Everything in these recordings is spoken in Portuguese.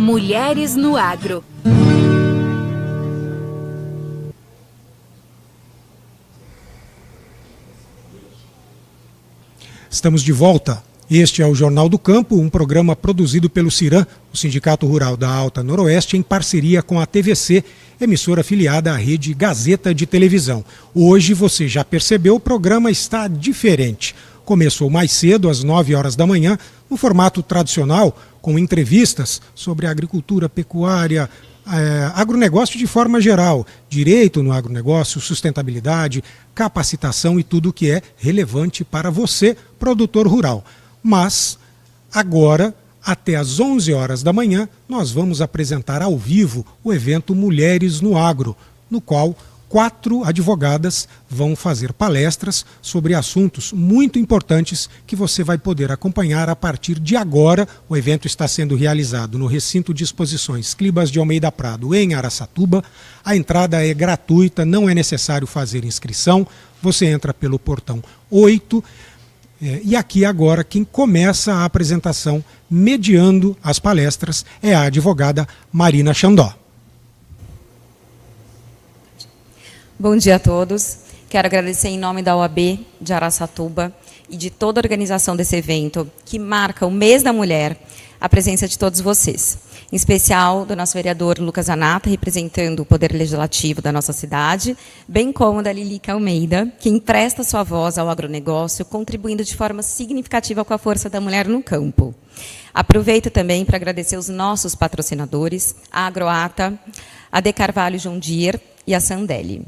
Mulheres no Agro. Estamos de volta. Este é o Jornal do Campo, um programa produzido pelo CIRAM, o Sindicato Rural da Alta Noroeste, em parceria com a TVC, emissora afiliada à rede Gazeta de Televisão. Hoje, você já percebeu, o programa está diferente. Começou mais cedo, às 9 horas da manhã, no formato tradicional, com entrevistas sobre agricultura, pecuária, agronegócio de forma geral, direito no agronegócio, sustentabilidade, capacitação e tudo o que é relevante para você, produtor rural. Mas, agora, até às 11 horas da manhã, nós vamos apresentar ao vivo o evento Mulheres no Agro, no qual 4 advogadas vão fazer palestras sobre assuntos muito importantes que você vai poder acompanhar a partir de agora. O evento está sendo realizado no Recinto de Exposições Clibas de Almeida Prado, em Araçatuba. A entrada é gratuita, não é necessário fazer inscrição. Você entra pelo portão 8. E aqui agora quem começa a apresentação, mediando as palestras, é a advogada Marina Xandó. Bom dia a todos. Quero agradecer em nome da OAB de Araçatuba e de toda a organização desse evento, que marca o mês da mulher, a presença de todos vocês. Em especial do nosso vereador Lucas Zanata, representando o Poder Legislativo da nossa cidade, bem como da Lilica Almeida, que empresta sua voz ao agronegócio, contribuindo de forma significativa com a força da mulher no campo. Aproveito também para agradecer os nossos patrocinadores, a Agroata, a De Carvalho John Deere e a Sandelli.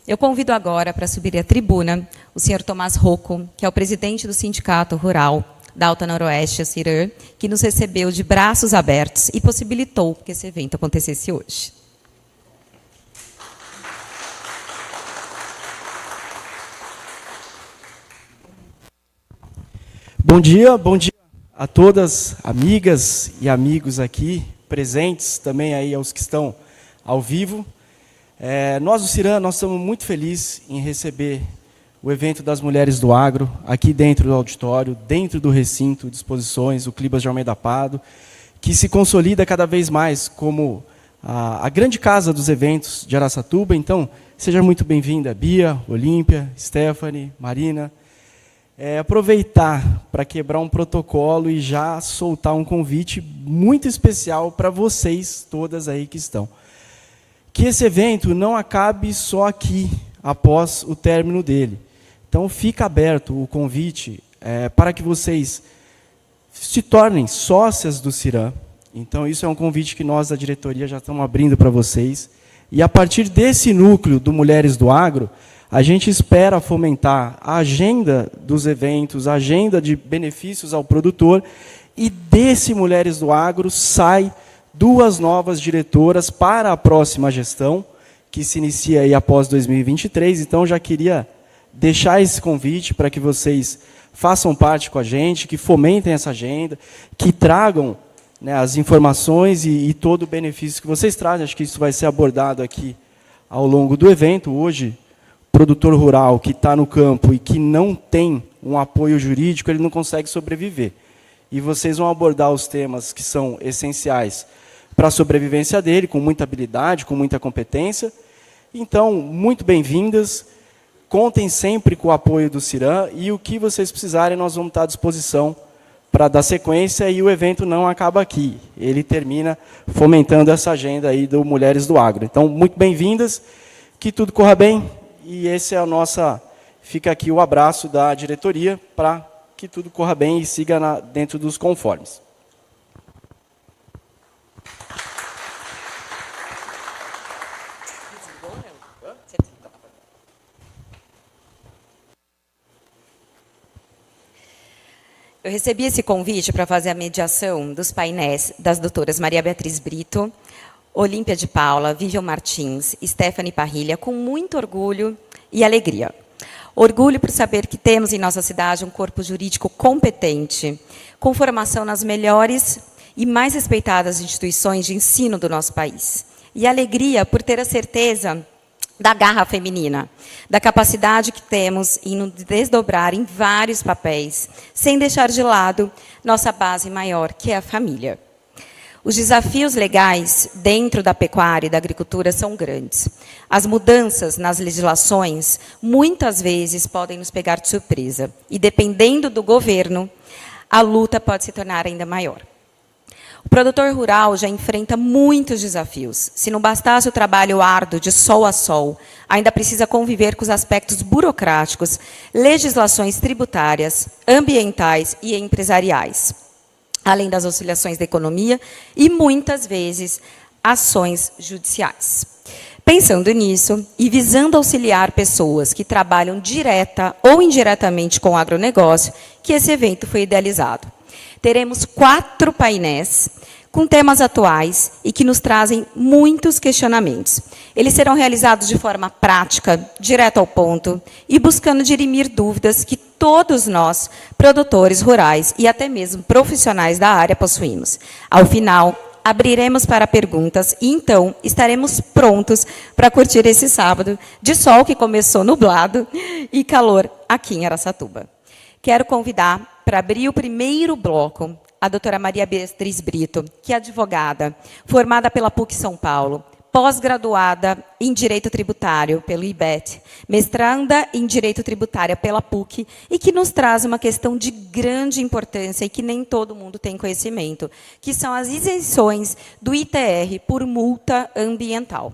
Eu convido agora para subir à tribuna o senhor Tomás Rocco, que é o presidente do Sindicato Rural da Alta Noroeste, a CIRAM, que nos recebeu de braços abertos e possibilitou que esse evento acontecesse hoje. Bom dia a todas, amigas e amigos aqui presentes, também aí aos que estão ao vivo. Nós do CIRAM, nós estamos muito felizes em receber o evento das Mulheres do Agro, aqui dentro do auditório, dentro do recinto de exposições, o Clibas de Almeida Prado, que se consolida cada vez mais como a grande casa dos eventos de Araçatuba. Então, seja muito bem-vinda, Bia, Olímpia, Stephanie, Marina. Aproveitar para quebrar um protocolo e já soltar um convite muito especial para vocês todas aí que estão. Que esse evento não acabe só aqui, após o término dele. Então, fica aberto o convite para que vocês se tornem sócias do CIRAM. Então, isso é um convite que nós, da diretoria, já estamos abrindo para vocês. E, a partir desse núcleo do Mulheres do Agro, a gente espera fomentar a agenda dos eventos, a agenda de benefícios ao produtor, e desse Mulheres do Agro sai 2 novas diretoras para a próxima gestão, que se inicia aí após 2023. Então, já queria deixar esse convite para que vocês façam parte com a gente, que fomentem essa agenda, que tragam, né, as informações e todo o benefício que vocês trazem. Acho que isso vai ser abordado aqui ao longo do evento. Hoje, o produtor rural que está no campo e que não tem um apoio jurídico, ele não consegue sobreviver. E vocês vão abordar os temas que são essenciais para a sobrevivência dele, com muita habilidade, com muita competência. Então, muito bem-vindas. Contem sempre com o apoio do CIRAM, e o que vocês precisarem, nós vamos estar à disposição para dar sequência, e o evento não acaba aqui. Ele termina fomentando essa agenda aí do Mulheres do Agro. Então, muito bem-vindas, que tudo corra bem, e esse é a nossa... Fica aqui o abraço da diretoria para que tudo corra bem e siga dentro dos conformes. Eu recebi esse convite para fazer a mediação dos painéis das doutoras Maria Beatriz Brito, Olímpia de Paula, Vivian Martins, Stephanie Parrilha, com muito orgulho e alegria. Orgulho por saber que temos em nossa cidade um corpo jurídico competente, com formação nas melhores e mais respeitadas instituições de ensino do nosso país. E alegria por ter a certeza da garra feminina, da capacidade que temos em nos desdobrar em vários papéis, sem deixar de lado nossa base maior, que é a família. Os desafios legais dentro da pecuária e da agricultura são grandes. As mudanças nas legislações, muitas vezes, podem nos pegar de surpresa. E, dependendo do governo, a luta pode se tornar ainda maior. O produtor rural já enfrenta muitos desafios. Se não bastasse o trabalho árduo de sol a sol, ainda precisa conviver com os aspectos burocráticos, legislações tributárias, ambientais e empresariais, além das oscilações da economia e, muitas vezes, ações judiciais. Pensando nisso e visando auxiliar pessoas que trabalham direta ou indiretamente com o agronegócio, que esse evento foi idealizado. Teremos 4 painéis com temas atuais e que nos trazem muitos questionamentos. Eles serão realizados de forma prática, direto ao ponto, e buscando dirimir dúvidas que todos nós, produtores rurais e até mesmo profissionais da área, possuímos. Ao final, abriremos para perguntas e, então, estaremos prontos para curtir esse sábado de sol que começou nublado e calor aqui em Araçatuba. Quero convidar para abrir o primeiro bloco a doutora Maria Beatriz Brito, que é advogada, formada pela PUC São Paulo, pós-graduada em Direito Tributário pelo IBET, mestranda em Direito Tributário pela PUC, e que nos traz uma questão de grande importância e que nem todo mundo tem conhecimento, que são as isenções do ITR por multa ambiental.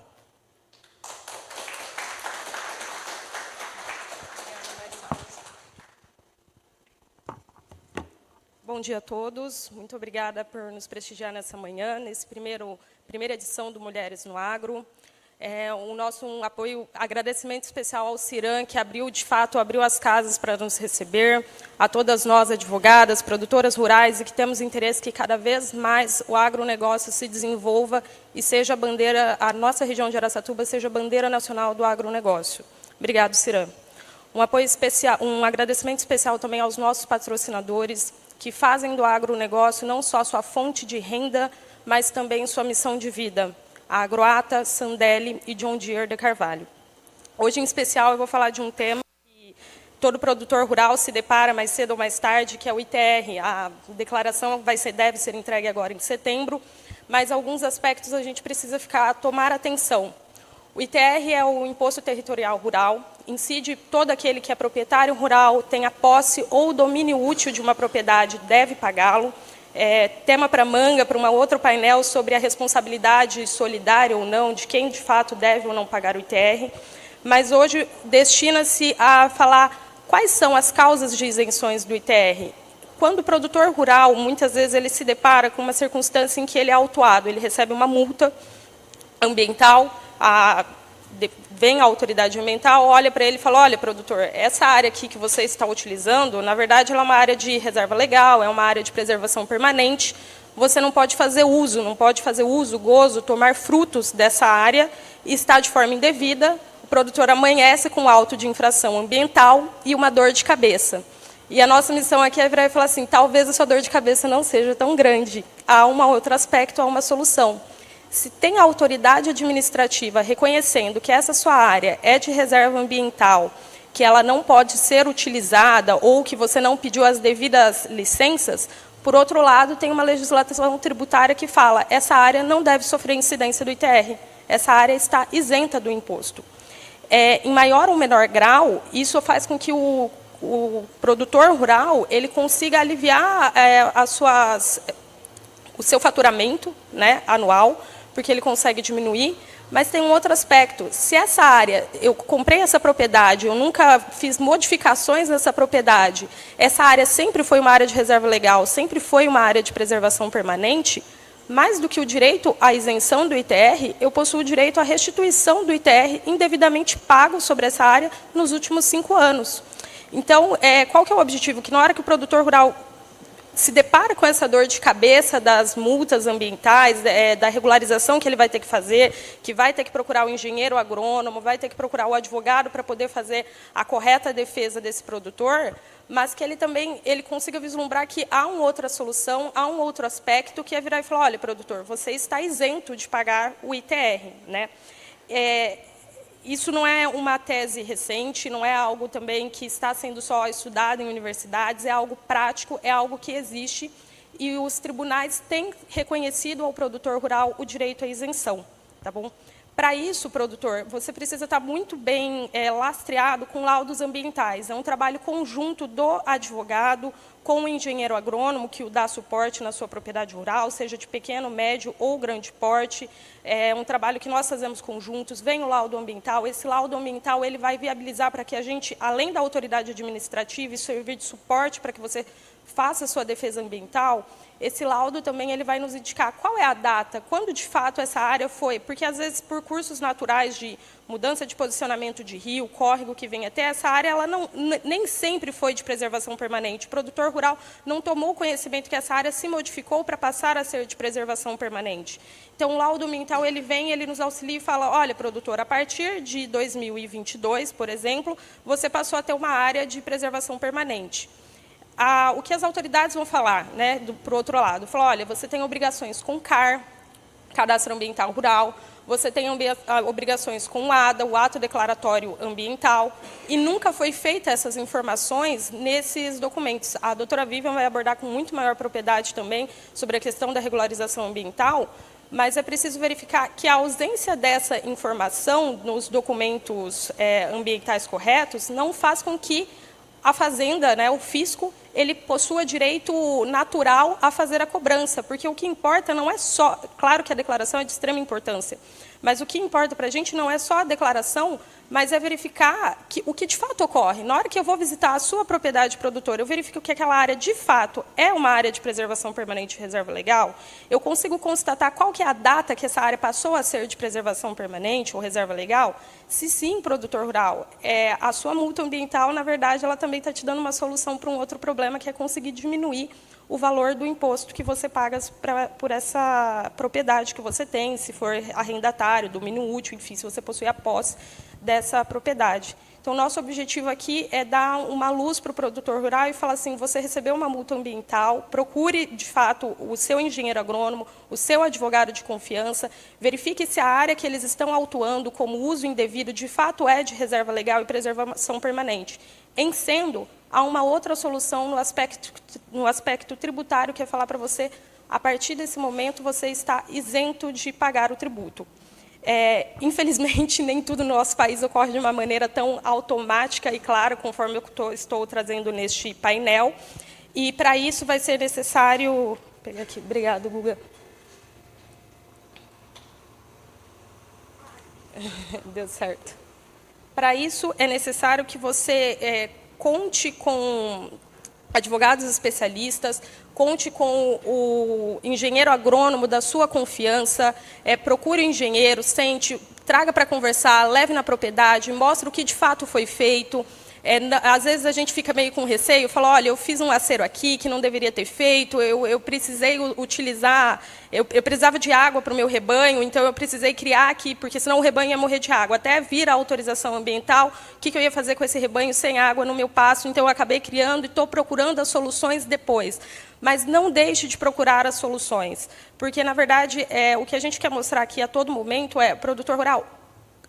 Bom dia a todos. Muito obrigada por nos prestigiar nessa manhã, nesse primeira edição do Mulheres no Agro. O nosso agradecimento especial ao CIRAM, que de fato abriu as casas para nos receber, a todas nós, advogadas, produtoras rurais, e que temos interesse que cada vez mais o agronegócio se desenvolva e seja a nossa região de Araçatuba seja a bandeira nacional do agronegócio. Obrigado, CIRAM. Um agradecimento especial também aos nossos patrocinadores, que fazem do agronegócio não só sua fonte de renda, mas também sua missão de vida, a Agroata, Sandeli e John Deere de Carvalho. Hoje, em especial, eu vou falar de um tema que todo produtor rural se depara mais cedo ou mais tarde, que é o ITR. A declaração deve ser entregue agora em setembro, mas alguns aspectos a gente precisa tomar atenção. O ITR é o Imposto Territorial Rural, incide todo aquele que é proprietário rural, tem a posse ou domínio útil de uma propriedade, deve pagá-lo. Tema para manga, para um outro painel sobre a responsabilidade solidária ou não, de quem de fato deve ou não pagar o ITR. Mas hoje destina-se a falar quais são as causas de isenções do ITR. Quando o produtor rural, muitas vezes, ele se depara com uma circunstância em que ele é autuado, ele recebe uma multa ambiental, vem a autoridade ambiental, olha para ele e fala, olha, produtor, essa área aqui que você está utilizando, na verdade, ela é uma área de reserva legal, é uma área de preservação permanente, você não pode fazer uso, gozo, tomar frutos dessa área, e está de forma indevida, o produtor amanhece com auto de infração ambiental e uma dor de cabeça. E a nossa missão aqui é virar e falar assim, talvez a sua dor de cabeça não seja tão grande, há um outro aspecto, há uma solução. Se tem a autoridade administrativa reconhecendo que essa sua área é de reserva ambiental, que ela não pode ser utilizada ou que você não pediu as devidas licenças, por outro lado, tem uma legislação tributária que fala essa área não deve sofrer incidência do ITR, essa área está isenta do imposto. Em maior ou menor grau, isso faz com que o produtor rural ele consiga aliviar o seu faturamento, né, anual, porque ele consegue diminuir, mas tem um outro aspecto. Se essa área, eu comprei essa propriedade, eu nunca fiz modificações nessa propriedade, essa área sempre foi uma área de reserva legal, sempre foi uma área de preservação permanente, mais do que o direito à isenção do ITR, eu possuo o direito à restituição do ITR indevidamente pago sobre essa área nos últimos 5 anos. Então, qual que é o objetivo? Que na hora que o produtor rural se depara com essa dor de cabeça das multas ambientais, da regularização que ele vai ter que fazer, que vai ter que procurar o engenheiro agrônomo, vai ter que procurar o advogado para poder fazer a correta defesa desse produtor, mas que ele também consiga vislumbrar que há uma outra solução, há um outro aspecto, que é virar e falar, olha, produtor, você está isento de pagar o ITR. Né? Isso não é uma tese recente, não é algo também que está sendo só estudado em universidades, é algo prático, é algo que existe e os tribunais têm reconhecido ao produtor rural o direito à isenção. Tá bom? Para isso, produtor, você precisa estar muito bem lastreado com laudos ambientais. É um trabalho conjunto do advogado com o engenheiro agrônomo, que o dá suporte na sua propriedade rural, seja de pequeno, médio ou grande porte. É um trabalho que nós fazemos conjuntos. Vem o laudo ambiental. Esse laudo ambiental ele vai viabilizar para que a gente, além da autoridade administrativa, e servir de suporte para que você faça a sua defesa ambiental, esse laudo também ele vai nos indicar qual é a data, quando de fato essa área foi, porque às vezes por cursos naturais de mudança de posicionamento de rio, córrego que vem até essa área, ela nem sempre foi de preservação permanente. O produtor rural não tomou conhecimento que essa área se modificou para passar a ser de preservação permanente. Então, o laudo ambiental ele vem, ele nos auxilia e fala, olha, produtor, a partir de 2022, por exemplo, você passou a ter uma área de preservação permanente. O que as autoridades vão falar, né, para o outro lado? Falar, olha, você tem obrigações com CAR, Cadastro Ambiental Rural, você tem obrigações com o ADA, o Ato Declaratório Ambiental, e nunca foi feita essas informações nesses documentos. A doutora Vivian vai abordar com muito maior propriedade também sobre a questão da regularização ambiental, mas é preciso verificar que a ausência dessa informação nos documentos ambientais corretos não faz com que a fazenda, né, o fisco, ele possua direito natural a fazer a cobrança, porque o que importa não é só, claro que a declaração é de extrema importância, mas o que importa para a gente não é só a declaração, mas é verificar o que de fato ocorre. Na hora que eu vou visitar a sua propriedade produtora, eu verifico que aquela área de fato é uma área de preservação permanente e reserva legal, eu consigo constatar qual que é a data que essa área passou a ser de preservação permanente ou reserva legal. Se sim, produtor rural, a sua multa ambiental, na verdade, ela também está te dando uma solução para um outro problema, que é conseguir diminuir o valor do imposto que você paga por essa propriedade que você tem, se for arrendatário, domínio útil, enfim, se você possui a posse dessa propriedade. Então, nosso objetivo aqui é dar uma luz para o produtor rural e falar assim, você recebeu uma multa ambiental, procure, de fato, o seu engenheiro agrônomo, o seu advogado de confiança, verifique se a área que eles estão autuando como uso indevido, de fato, é de reserva legal e preservação permanente. Em sendo, há uma outra solução no aspecto tributário, que é falar para você, a partir desse momento, você está isento de pagar o tributo. Infelizmente, nem tudo no nosso país ocorre de uma maneira tão automática e clara, conforme eu estou trazendo neste painel. E, para isso, vai ser necessário... Vou pegar aqui. Obrigada, Guga. Deu certo. Para isso, é necessário que você conte com advogados especialistas, conte com o engenheiro agrônomo da sua confiança, procure o engenheiro, sente, traga para conversar, leve na propriedade, mostre o que de fato foi feito. Às vezes a gente fica meio com receio, fala, olha, eu fiz um acero aqui que não deveria ter feito, eu precisei utilizar, eu precisava de água para o meu rebanho, então eu precisei criar aqui, porque senão o rebanho ia morrer de água. Até vir a autorização ambiental, o que eu ia fazer com esse rebanho sem água no meu pasto? Então eu acabei criando e estou procurando as soluções depois. Mas não deixe de procurar as soluções, porque, na verdade, o que a gente quer mostrar aqui a todo momento produtor rural,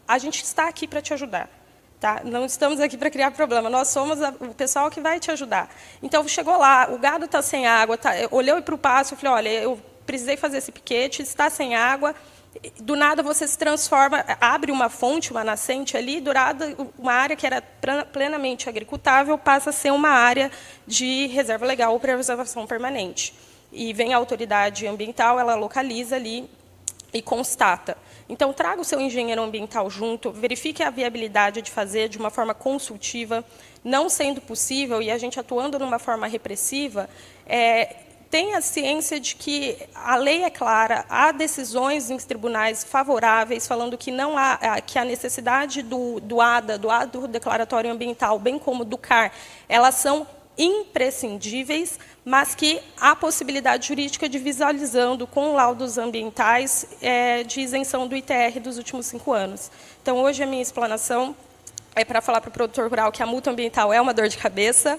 a gente está aqui para te ajudar. Tá? Não estamos aqui para criar problema, nós somos o pessoal que vai te ajudar. Então, chegou lá, o gado está sem água, olhou para o pasto e falei, olha, eu precisei fazer esse piquete, está sem água, do nada você se transforma, abre uma fonte, uma nascente ali, do nada uma área que era plenamente agricultável passa a ser uma área de reserva legal ou preservação permanente. E vem a autoridade ambiental, ela localiza ali e constata. Então, traga o seu engenheiro ambiental junto, verifique a viabilidade de fazer de uma forma consultiva, não sendo possível, e a gente atuando de uma forma repressiva, tenha ciência de que a lei é clara, há decisões em tribunais favoráveis, falando que não há, que a necessidade do ADA, do Ato Declaratório Ambiental, bem como do CAR, elas são imprescindíveis, mas que há possibilidade jurídica de visualizando com laudos ambientais de isenção do ITR dos últimos 5 anos. Então, hoje a minha explanação é para falar para o produtor rural que a multa ambiental é uma dor de cabeça.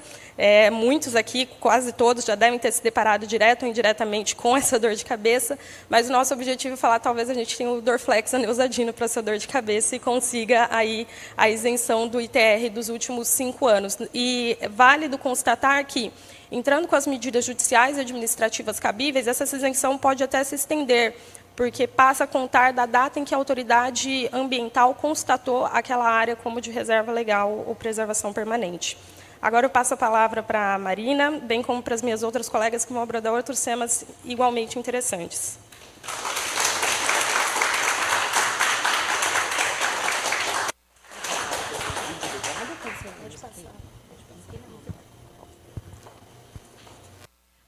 Muitos aqui, quase todos, já devem ter se deparado direto ou indiretamente com essa dor de cabeça, mas o nosso objetivo é falar, talvez a gente tenha o Dorflex, a Neosaldina, para essa dor de cabeça e consiga aí a isenção do ITR dos últimos 5 anos. E é válido constatar que, entrando com as medidas judiciais e administrativas cabíveis, essa isenção pode até se estender, porque passa a contar da data em que a autoridade ambiental constatou aquela área como de reserva legal ou preservação permanente. Agora eu passo a palavra para a Marina, bem como para as minhas outras colegas que vão abordar outros temas igualmente interessantes.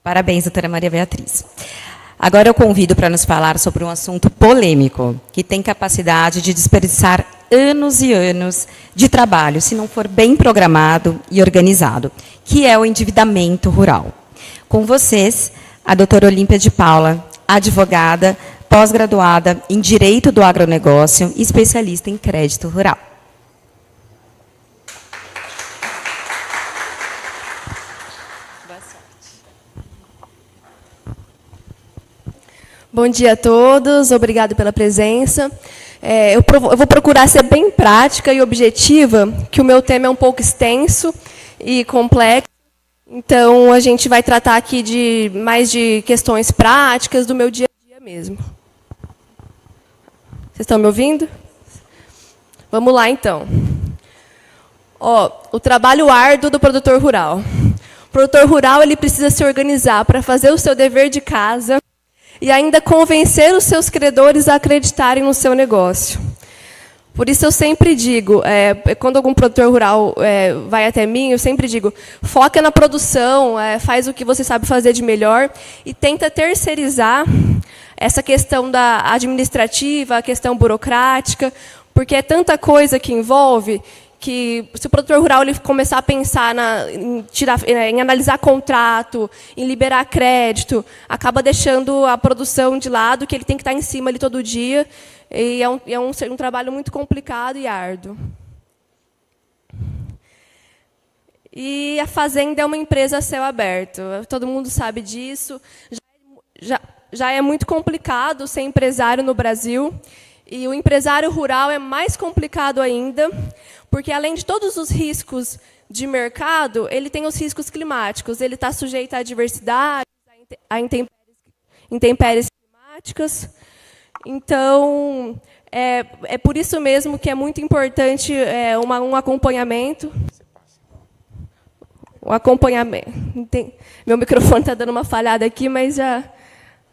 Parabéns, doutora Maria Beatriz. Agora eu convido para nos falar sobre um assunto polêmico, que tem capacidade de desperdiçar anos e anos de trabalho, se não for bem programado e organizado, que é o endividamento rural. Com vocês, a doutora Olímpia de Paula, advogada, pós-graduada em Direito do Agronegócio e especialista em crédito rural. Bom dia a todos, obrigado pela presença. Eu vou procurar ser bem prática e objetiva, que o meu tema é um pouco extenso e complexo. Então, a gente vai tratar aqui mais de questões práticas do meu dia a dia mesmo. Vocês estão me ouvindo? Vamos lá, então. O trabalho árduo do produtor rural. O produtor rural ele precisa se organizar para fazer o seu dever de casa e ainda convencer os seus credores a acreditarem no seu negócio. Por isso eu sempre digo, quando algum produtor rural vai até mim, eu sempre digo, foca na produção, faz o que você sabe fazer de melhor e tenta terceirizar essa questão da administrativa, a questão burocrática, porque é tanta coisa que envolve que se o produtor rural ele começar a pensar em analisar contrato, em liberar crédito, acaba deixando a produção de lado, que ele tem que estar em cima ali todo dia, e é um trabalho muito complicado e árduo. E a fazenda é uma empresa a céu aberto, todo mundo sabe disso. Já é muito complicado ser empresário no Brasil, e o empresário rural é mais complicado ainda, porque, além de todos os riscos de mercado, ele tem os riscos climáticos. Ele está sujeito à adversidade, a intempéries climáticas. Então, é por isso mesmo que é muito importante um acompanhamento. Meu microfone está dando uma falhada aqui, mas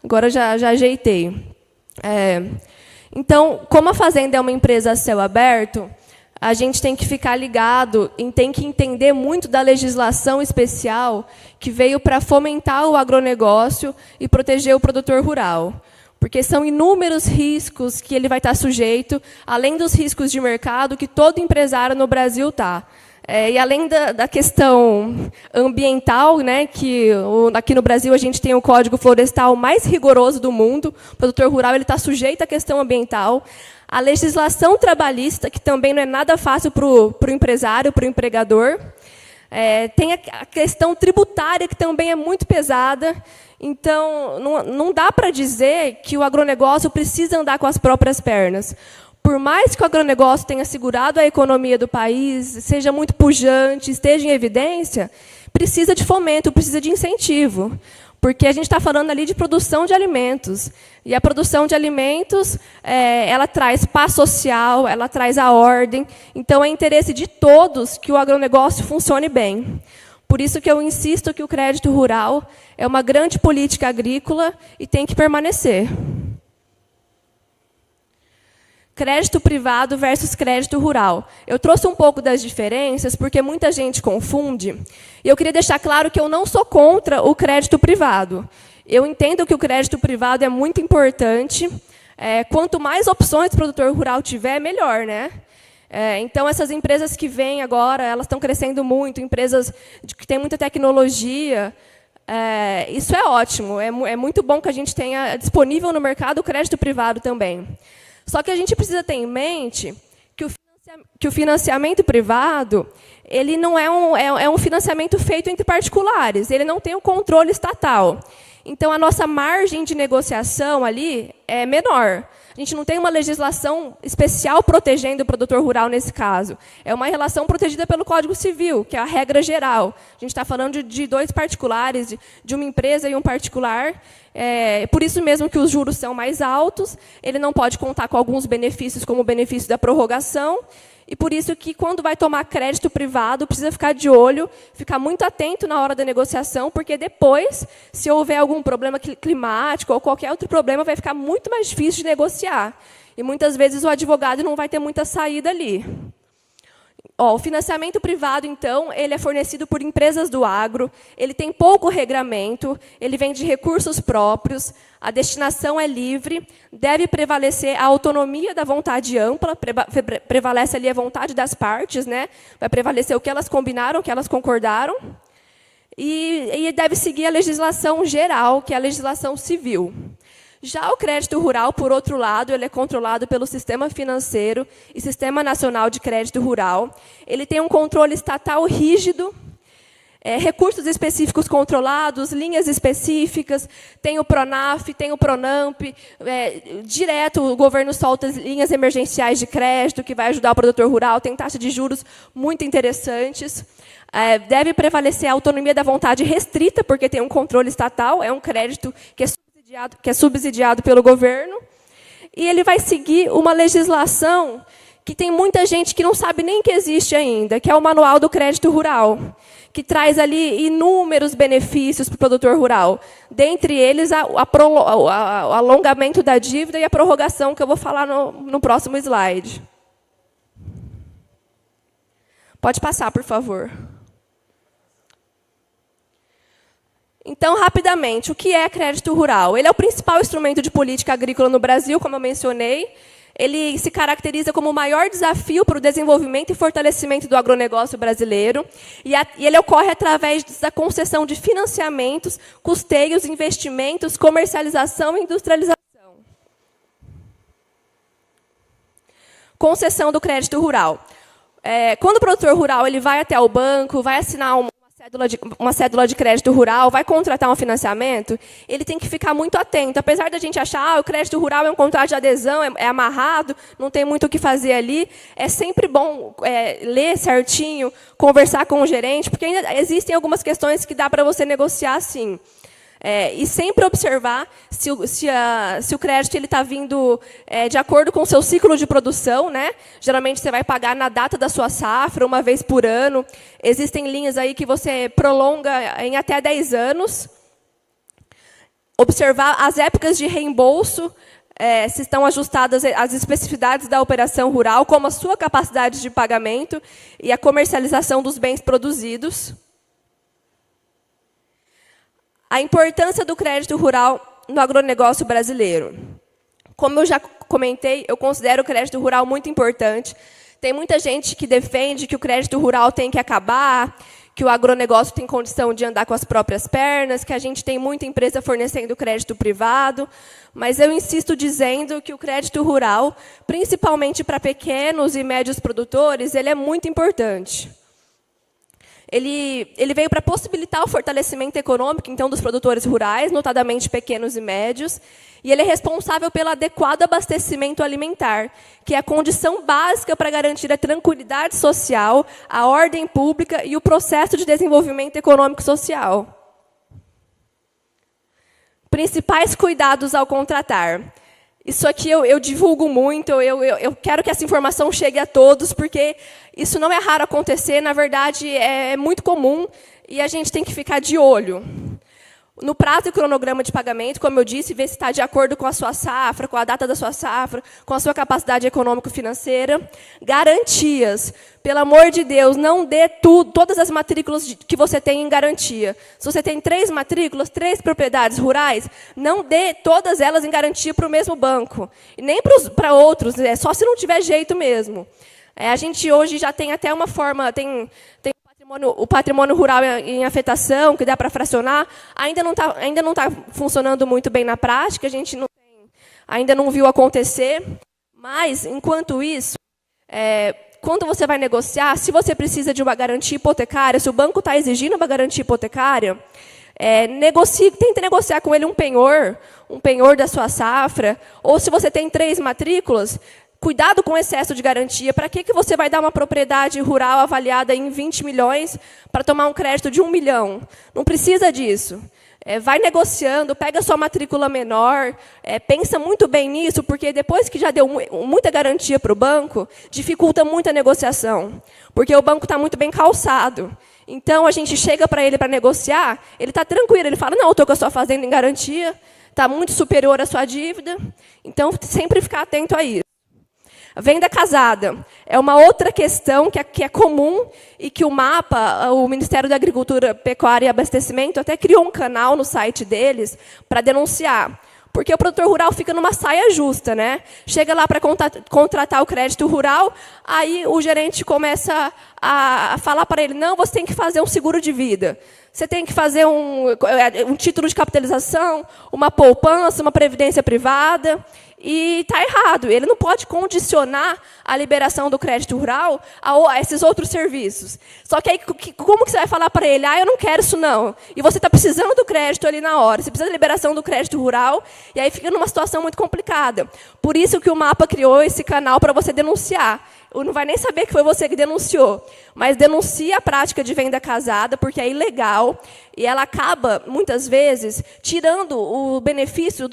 agora já ajeitei. Então, como a fazenda é uma empresa a céu aberto, a gente tem que ficar ligado e tem que entender muito da legislação especial que veio para fomentar o agronegócio e proteger o produtor rural. Porque são inúmeros riscos que ele vai estar sujeito, além dos riscos de mercado que todo empresário no Brasil está. E além da questão ambiental, né, que aqui no Brasil a gente tem o Código Florestal mais rigoroso do mundo, o produtor rural ele está sujeito à questão ambiental. A legislação trabalhista, que também não é nada fácil para o empresário, para o empregador. Tem a questão tributária, que também é muito pesada. Então, não dá para dizer que o agronegócio precisa andar com as próprias pernas. Por mais que o agronegócio tenha segurado a economia do país, seja muito pujante, esteja em evidência, precisa de fomento, precisa de incentivo. Porque a gente está falando ali de produção de alimentos. E a produção de alimentos, ela traz paz social, ela traz a ordem. Então, é interesse de todos que o agronegócio funcione bem. Por isso que eu insisto que o crédito rural é uma grande política agrícola e tem que permanecer. Crédito privado versus crédito rural. Eu trouxe um pouco das diferenças, porque muita gente confunde. E eu queria deixar claro que eu não sou contra o crédito privado. Eu entendo que o crédito privado é muito importante. Quanto mais opções o produtor rural tiver, melhor, né? Então, essas empresas que vêm agora, elas estão crescendo muito, empresas que têm muita tecnologia. Isso é ótimo, é muito bom que a gente tenha disponível no mercado o crédito privado também. Só que a gente precisa ter em mente que o financiamento que o financiamento privado, ele não é um financiamento feito entre particulares, ele não tem o controle estatal. Então, a nossa margem de negociação ali é menor. A gente não tem uma legislação especial protegendo o produtor rural nesse caso. É uma relação protegida pelo Código Civil, que é a regra geral. A gente está falando de dois particulares, de uma empresa e um particular. Por isso mesmo que os juros são mais altos, ele não pode contar com alguns benefícios, como o benefício da prorrogação, e por isso que, quando vai tomar crédito privado, precisa ficar de olho, ficar muito atento na hora da negociação, porque depois, se houver algum problema climático ou qualquer outro problema, vai ficar muito mais difícil de negociar. E, muitas vezes, o advogado não vai ter muita saída ali. O financiamento privado, então, ele é fornecido por empresas do agro, ele tem pouco regramento, ele vem de recursos próprios, a destinação é livre, deve prevalecer a autonomia da vontade ampla, prevalece ali a vontade das partes, né? Vai prevalecer o que elas combinaram, o que elas concordaram, e deve seguir a legislação geral, que é a legislação civil. Já o crédito rural, por outro lado, ele é controlado pelo Sistema Financeiro e Sistema Nacional de Crédito Rural. Ele tem um controle estatal rígido, recursos específicos controlados, linhas específicas, tem o Pronaf, tem o Pronamp, direto o governo solta as linhas emergenciais de crédito, que vai ajudar o produtor rural, tem taxas de juros muito interessantes. Deve prevalecer a autonomia da vontade restrita, porque tem um controle estatal, é um crédito que é subsidiado pelo governo, e ele vai seguir uma legislação que tem muita gente que não sabe nem que existe ainda, que é o Manual do Crédito Rural, que traz ali inúmeros benefícios para o produtor rural, dentre eles o alongamento da dívida e a prorrogação, que eu vou falar no próximo slide. Pode passar, por favor. Então, rapidamente, o que é crédito rural? Ele é o principal instrumento de política agrícola no Brasil, como eu mencionei. Ele se caracteriza como o maior desafio para o desenvolvimento e fortalecimento do agronegócio brasileiro. E ele ocorre através da concessão de financiamentos, custeios, investimentos, comercialização e industrialização. Concessão do crédito rural. Quando o produtor rural ele vai até o banco, vai assinar uma cédula de crédito rural, vai contratar um financiamento, ele tem que ficar muito atento. Apesar da gente achar que o crédito rural é um contrato de adesão, é amarrado, não tem muito o que fazer ali, é sempre bom ler certinho, conversar com o gerente, porque ainda existem algumas questões que dá para você negociar assim. E sempre observar se o crédito está vindo de acordo com o seu ciclo de produção, né? Geralmente, você vai pagar na data da sua safra, uma vez por ano. Existem linhas aí que você prolonga em até 10 anos. Observar as épocas de reembolso, se estão ajustadas às especificidades da operação rural, como a sua capacidade de pagamento e a comercialização dos bens produzidos. A importância do crédito rural no agronegócio brasileiro. Como eu já comentei, eu considero o crédito rural muito importante. Tem muita gente que defende que o crédito rural tem que acabar, que o agronegócio tem condição de andar com as próprias pernas, que a gente tem muita empresa fornecendo crédito privado, mas eu insisto dizendo que o crédito rural, principalmente para pequenos e médios produtores, ele é muito importante. Ele veio para possibilitar o fortalecimento econômico, então, dos produtores rurais, notadamente pequenos e médios, e ele é responsável pelo adequado abastecimento alimentar, que é a condição básica para garantir a tranquilidade social, a ordem pública e o processo de desenvolvimento econômico e social. Principais cuidados ao contratar. Isso aqui eu divulgo muito, eu quero que essa informação chegue a todos, porque isso não é raro acontecer, na verdade, é muito comum, e a gente tem que ficar de olho. No prazo e cronograma de pagamento, como eu disse, ver se está de acordo com a sua safra, com a data da sua safra, com a sua capacidade econômico-financeira. Garantias. Pelo amor de Deus, não dê todas as matrículas que você tem em garantia. Se você tem 3 matrículas, 3 propriedades rurais, não dê todas elas em garantia para o mesmo banco. E nem para outros, só se não tiver jeito mesmo. A gente hoje já tem até uma forma, tem o patrimônio rural em afetação, que dá para fracionar, ainda não tá funcionando muito bem na prática, a gente ainda não viu acontecer, mas, enquanto isso, quando você vai negociar, se você precisa de uma garantia hipotecária, se o banco está exigindo uma garantia hipotecária, tente negociar com ele um penhor da sua safra, ou se você tem 3 matrículas, cuidado com o excesso de garantia. Para que você vai dar uma propriedade rural avaliada em 20 milhões para tomar um crédito de 1 milhão? Não precisa disso. Vai negociando, pega a sua matrícula menor, pensa muito bem nisso, porque depois que já deu muita garantia para o banco, dificulta muito a negociação, porque o banco está muito bem calçado. Então, a gente chega para ele para negociar, ele está tranquilo, ele fala, não, eu estou com a sua fazenda em garantia, está muito superior à sua dívida, então, sempre ficar atento a isso. Venda casada é uma outra questão que é comum e que o MAPA, o Ministério da Agricultura, Pecuária e Abastecimento, até criou um canal no site deles para denunciar. Porque o produtor rural fica numa saia justa, né? Chega lá para contratar o crédito rural, aí o gerente começa a falar para ele, não, você tem que fazer um seguro de vida. Você tem que fazer um título de capitalização, uma poupança, uma previdência privada. E está errado. Ele não pode condicionar a liberação do crédito rural a esses outros serviços. Só que aí, como que você vai falar para ele? Eu não quero isso, não. E você está precisando do crédito ali na hora. Você precisa da liberação do crédito rural, e aí fica numa situação muito complicada. Por isso que o MAPA criou esse canal para você denunciar. Não vai nem saber que foi você que denunciou, mas denuncia a prática de venda casada, porque é ilegal, e ela acaba, muitas vezes, tirando o benefício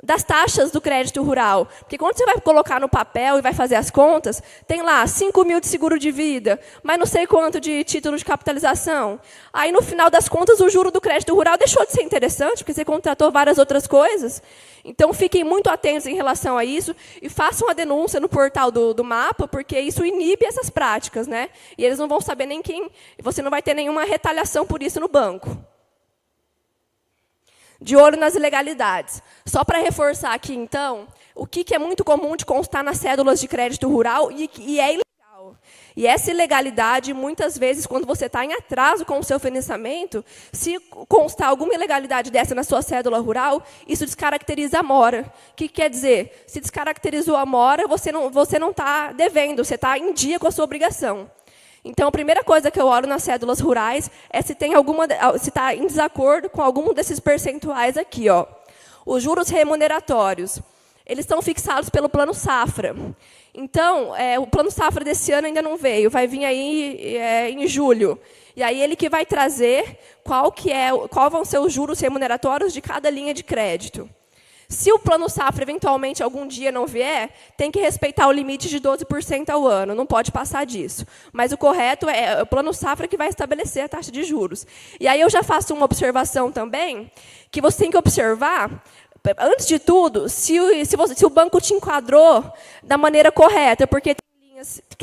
das taxas do crédito rural. Porque quando você vai colocar no papel e vai fazer as contas, tem lá 5 mil de seguro de vida, mas não sei quanto de título de capitalização. Aí, no final das contas, o juro do crédito rural deixou de ser interessante, porque você contratou várias outras coisas. Então, fiquem muito atentos em relação a isso e façam a denúncia no portal do MAPA, porque isso inibe essas práticas, né? E eles não vão saber nem quem... Você não vai ter nenhuma retaliação por isso no banco. De olho nas ilegalidades. Só para reforçar aqui, então, o que é muito comum de constar nas cédulas de crédito rural e é ilegal. E essa ilegalidade, muitas vezes, quando você está em atraso com o seu financiamento, se constar alguma ilegalidade dessa na sua cédula rural, isso descaracteriza a mora. O que quer dizer? Se descaracterizou a mora, você não está devendo, você está em dia com a sua obrigação. Então, a primeira coisa que eu olho nas cédulas rurais é se está em desacordo com algum desses percentuais aqui. Os juros remuneratórios, eles estão fixados pelo Plano Safra. Então, o Plano Safra desse ano ainda não veio, vai vir aí em julho. E aí ele que vai trazer qual vão ser os juros remuneratórios de cada linha de crédito. Se o Plano Safra, eventualmente, algum dia não vier, tem que respeitar o limite de 12% ao ano, não pode passar disso. Mas o correto é o Plano Safra que vai estabelecer a taxa de juros. E aí eu já faço uma observação também, que você tem que observar, antes de tudo, se o banco te enquadrou da maneira correta, porque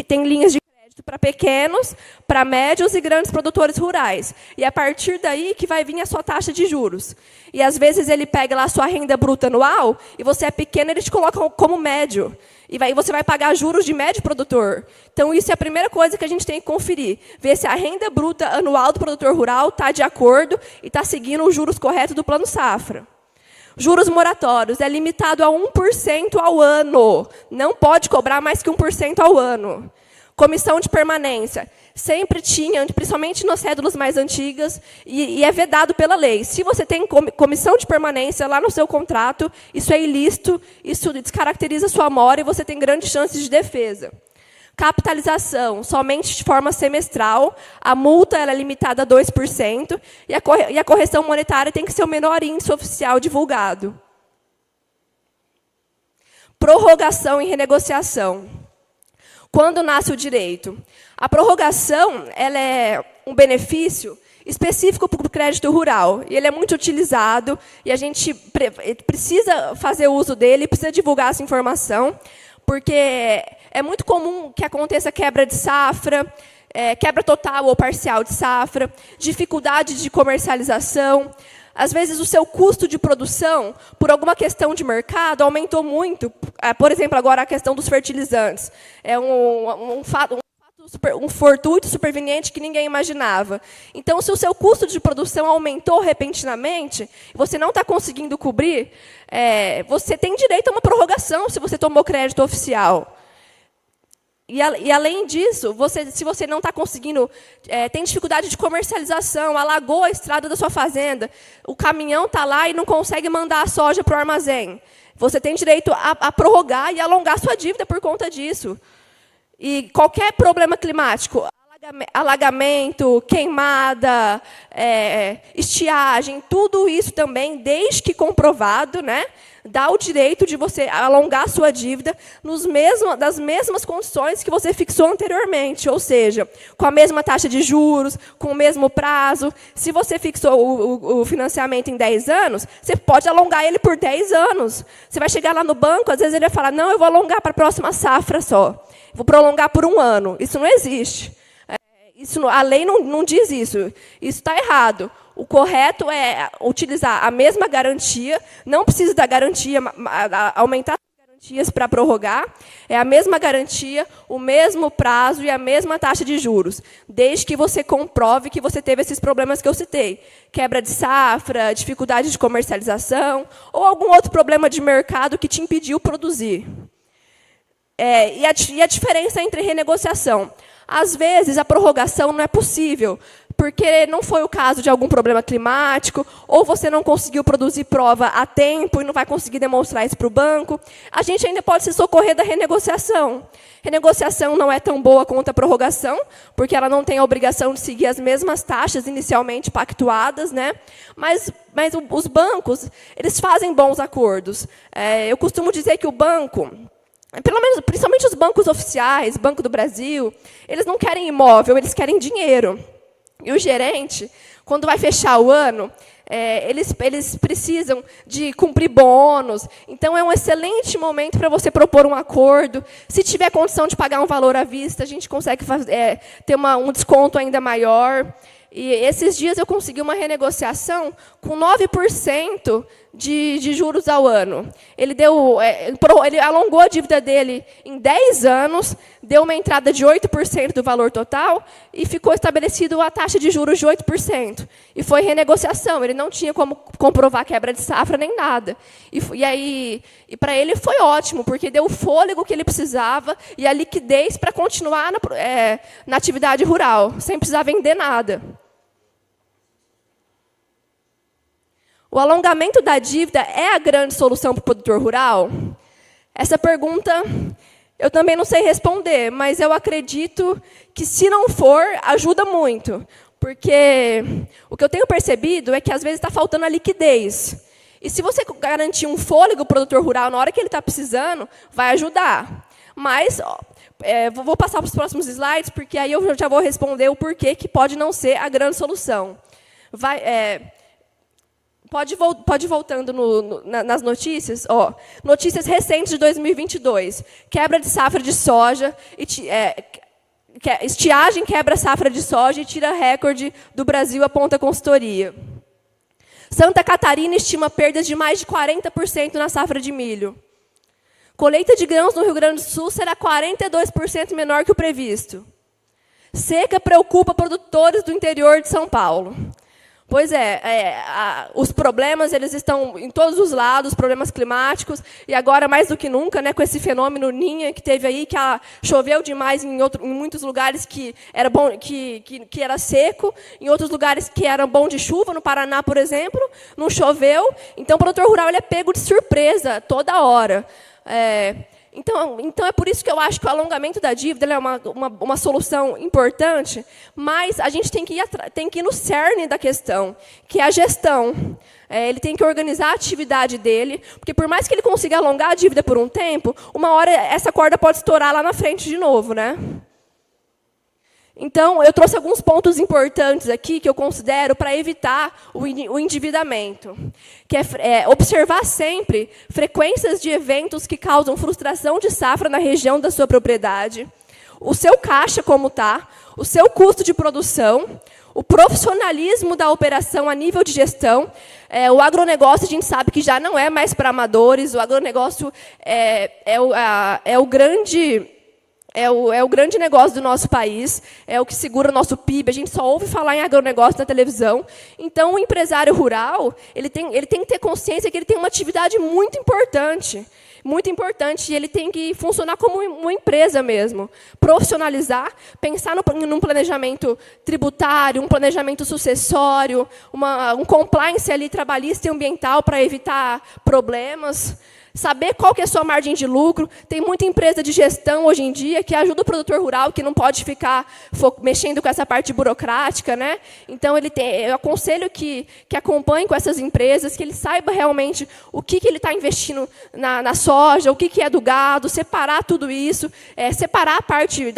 tem linhas de para pequenos, para médios e grandes produtores rurais. E é a partir daí que vai vir a sua taxa de juros. E, às vezes, ele pega lá a sua renda bruta anual, e você é pequeno, ele te coloca como médio. E você vai pagar juros de médio produtor. Então, isso é a primeira coisa que a gente tem que conferir. Ver se a renda bruta anual do produtor rural está de acordo e está seguindo os juros corretos do Plano Safra. Juros moratórios é limitado a 1% ao ano. Não pode cobrar mais que 1% ao ano. Comissão de permanência. Sempre tinha, principalmente nas cédulas mais antigas, e é vedado pela lei. Se você tem comissão de permanência lá no seu contrato, isso é ilícito, isso descaracteriza sua mora e você tem grandes chances de defesa. Capitalização, somente de forma semestral. A multa ela é limitada a 2%, e a correção monetária tem que ser o menor índice oficial divulgado. Prorrogação e renegociação. Quando nasce o direito? A prorrogação ela é um benefício específico para o crédito rural. E ele é muito utilizado, e a gente precisa fazer uso dele, precisa divulgar essa informação, porque é muito comum que aconteça quebra de safra, quebra total ou parcial de safra, dificuldade de comercialização. Às vezes, o seu custo de produção, por alguma questão de mercado, aumentou muito. Por exemplo, agora a questão dos fertilizantes. É um fortuito superveniente que ninguém imaginava. Então, se o seu custo de produção aumentou repentinamente, você não está conseguindo cobrir, você tem direito a uma prorrogação se você tomou crédito oficial. E além disso, se você não está conseguindo, tem dificuldade de comercialização, alagou a estrada da sua fazenda, o caminhão está lá e não consegue mandar a soja para o armazém. Você tem direito a prorrogar e alongar a sua dívida por conta disso. E qualquer problema climático, alagamento, queimada, estiagem, tudo isso também, desde que comprovado, né, dá o direito de você alongar a sua dívida das mesmas condições que você fixou anteriormente, ou seja, com a mesma taxa de juros, com o mesmo prazo. Se você fixou o financiamento em 10 anos, você pode alongar ele por 10 anos. Você vai chegar lá no banco, às vezes ele vai falar, não, eu vou alongar para a próxima safra só. Vou prolongar por 1 ano. Isso não existe. A lei não diz isso. Isso está errado. O correto é utilizar a mesma garantia, não precisa da garantia, aumentar as garantias para prorrogar, é a mesma garantia, o mesmo prazo e a mesma taxa de juros, desde que você comprove que você teve esses problemas que eu citei, quebra de safra, dificuldade de comercialização, ou algum outro problema de mercado que te impediu produzir. E a diferença entre renegociação. Às vezes, a prorrogação não é possível, porque não foi o caso de algum problema climático, ou você não conseguiu produzir prova a tempo e não vai conseguir demonstrar isso para o banco. A gente ainda pode se socorrer da renegociação. Renegociação não é tão boa quanto a prorrogação, porque ela não tem a obrigação de seguir as mesmas taxas inicialmente pactuadas, né? Mas os bancos, eles fazem bons acordos. Eu costumo dizer que o banco, pelo menos, principalmente os bancos oficiais, Banco do Brasil, eles não querem imóvel, eles querem dinheiro. E o gerente, quando vai fechar o ano, eles precisam de cumprir bônus. Então, é um excelente momento para você propor um acordo. Se tiver condição de pagar um valor à vista, a gente consegue ter um desconto ainda maior. E esses dias eu consegui uma renegociação com 9% de juros ao ano. Ele alongou a dívida dele em 10 anos, deu uma entrada de 8% do valor total e ficou estabelecido a taxa de juros de 8%. E foi renegociação, ele não tinha como comprovar quebra de safra nem nada. E para ele foi ótimo, porque deu o fôlego que ele precisava e a liquidez para continuar na atividade rural, sem precisar vender nada. O alongamento da dívida é a grande solução para o produtor rural? Essa pergunta eu também não sei responder, mas eu acredito que, se não for, ajuda muito. Porque o que eu tenho percebido é que, às vezes, está faltando a liquidez. E se você garantir um fôlego para o produtor rural na hora que ele está precisando, vai ajudar. Mas vou passar para os próximos slides, porque aí eu já vou responder o porquê que pode não ser a grande solução. Pode ir voltando nas notícias. Notícias recentes de 2022. Quebra de safra de soja. Estiagem quebra safra de soja e tira recorde do Brasil, aponta a consultoria. Santa Catarina estima perdas de mais de 40% na safra de milho. Colheita de grãos no Rio Grande do Sul será 42% menor que o previsto. Seca preocupa produtores do interior de São Paulo. Pois os problemas eles estão em todos os lados, problemas climáticos, e agora, mais do que nunca, né, com esse fenômeno Ninha que teve aí, que choveu demais em muitos lugares que era bom, que era seco, em outros lugares que era bom de chuva, no Paraná, por exemplo, não choveu. Então, o produtor rural ele é pego de surpresa toda hora. Então, é por isso que eu acho que o alongamento da dívida é uma solução importante, mas a gente tem que ir no cerne da questão, que é a gestão. Ele tem que organizar a atividade dele, porque, por mais que ele consiga alongar a dívida por um tempo, uma hora essa corda pode estourar lá na frente de novo, né? Então, eu trouxe alguns pontos importantes aqui que eu considero para evitar o endividamento, que é observar sempre frequências de eventos que causam frustração de safra na região da sua propriedade, o seu caixa como está, o seu custo de produção, o profissionalismo da operação a nível de gestão. O agronegócio, a gente sabe que já não é mais para amadores, o agronegócio é é o grande negócio do nosso país, é o que segura o nosso PIB, a gente só ouve falar em agronegócio na televisão. Então, o empresário rural, ele tem que ter consciência que ele tem uma atividade muito importante, e ele tem que funcionar como uma empresa mesmo, profissionalizar, pensar num planejamento tributário, um planejamento sucessório, um compliance ali trabalhista e ambiental para evitar problemas, saber qual que é a sua margem de lucro. Tem muita empresa de gestão hoje em dia que ajuda o produtor rural, que não pode ficar mexendo com essa parte burocrática, né? Então, eu aconselho que acompanhe com essas empresas, que ele saiba realmente o que ele está investindo na soja, o que é do gado, separar tudo isso, separar a parte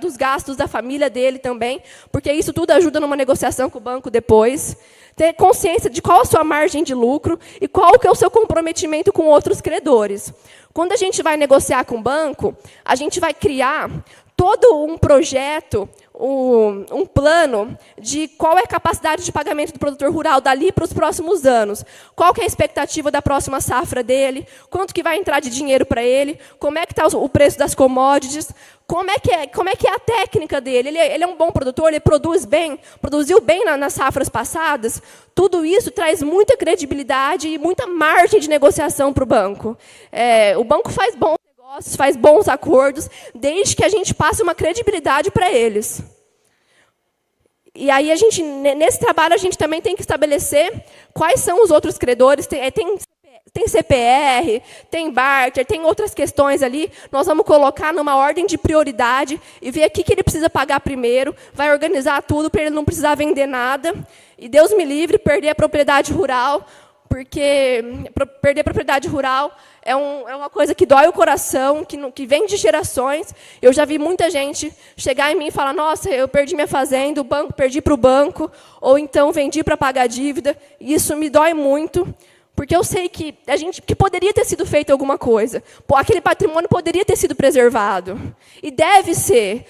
dos gastos da família dele também, porque isso tudo ajuda numa negociação com o banco depois. Ter consciência de qual a sua margem de lucro e qual que é o seu comprometimento com outros credores. Quando a gente vai negociar com o banco, a gente vai criar todo um projeto, um plano de qual é a capacidade de pagamento do produtor rural dali para os próximos anos. Qual que é a expectativa da próxima safra dele, quanto que vai entrar de dinheiro para ele, como é que está o preço das commodities, como é que é a técnica dele. Ele é um bom produtor, ele produziu bem nas safras passadas. Tudo isso traz muita credibilidade e muita margem de negociação para o banco. O banco faz bons negócios, faz bons acordos, desde que a gente passe uma credibilidade para eles. E aí, nesse trabalho, a gente também tem que estabelecer quais são os outros credores. Tem CPR, tem barter, tem outras questões ali. Nós vamos colocar numa ordem de prioridade e ver o que ele precisa pagar primeiro. Vai organizar tudo para ele não precisar vender nada. E Deus me livre, perder a propriedade rural, porque perder a propriedade rural é uma coisa que dói o coração, que vem de gerações. Eu já vi muita gente chegar em mim e falar: nossa, eu perdi minha fazenda, perdi para o banco, ou então vendi para pagar a dívida. E isso me dói muito, porque eu sei que poderia ter sido feito alguma coisa. Aquele patrimônio poderia ter sido preservado. E deve ser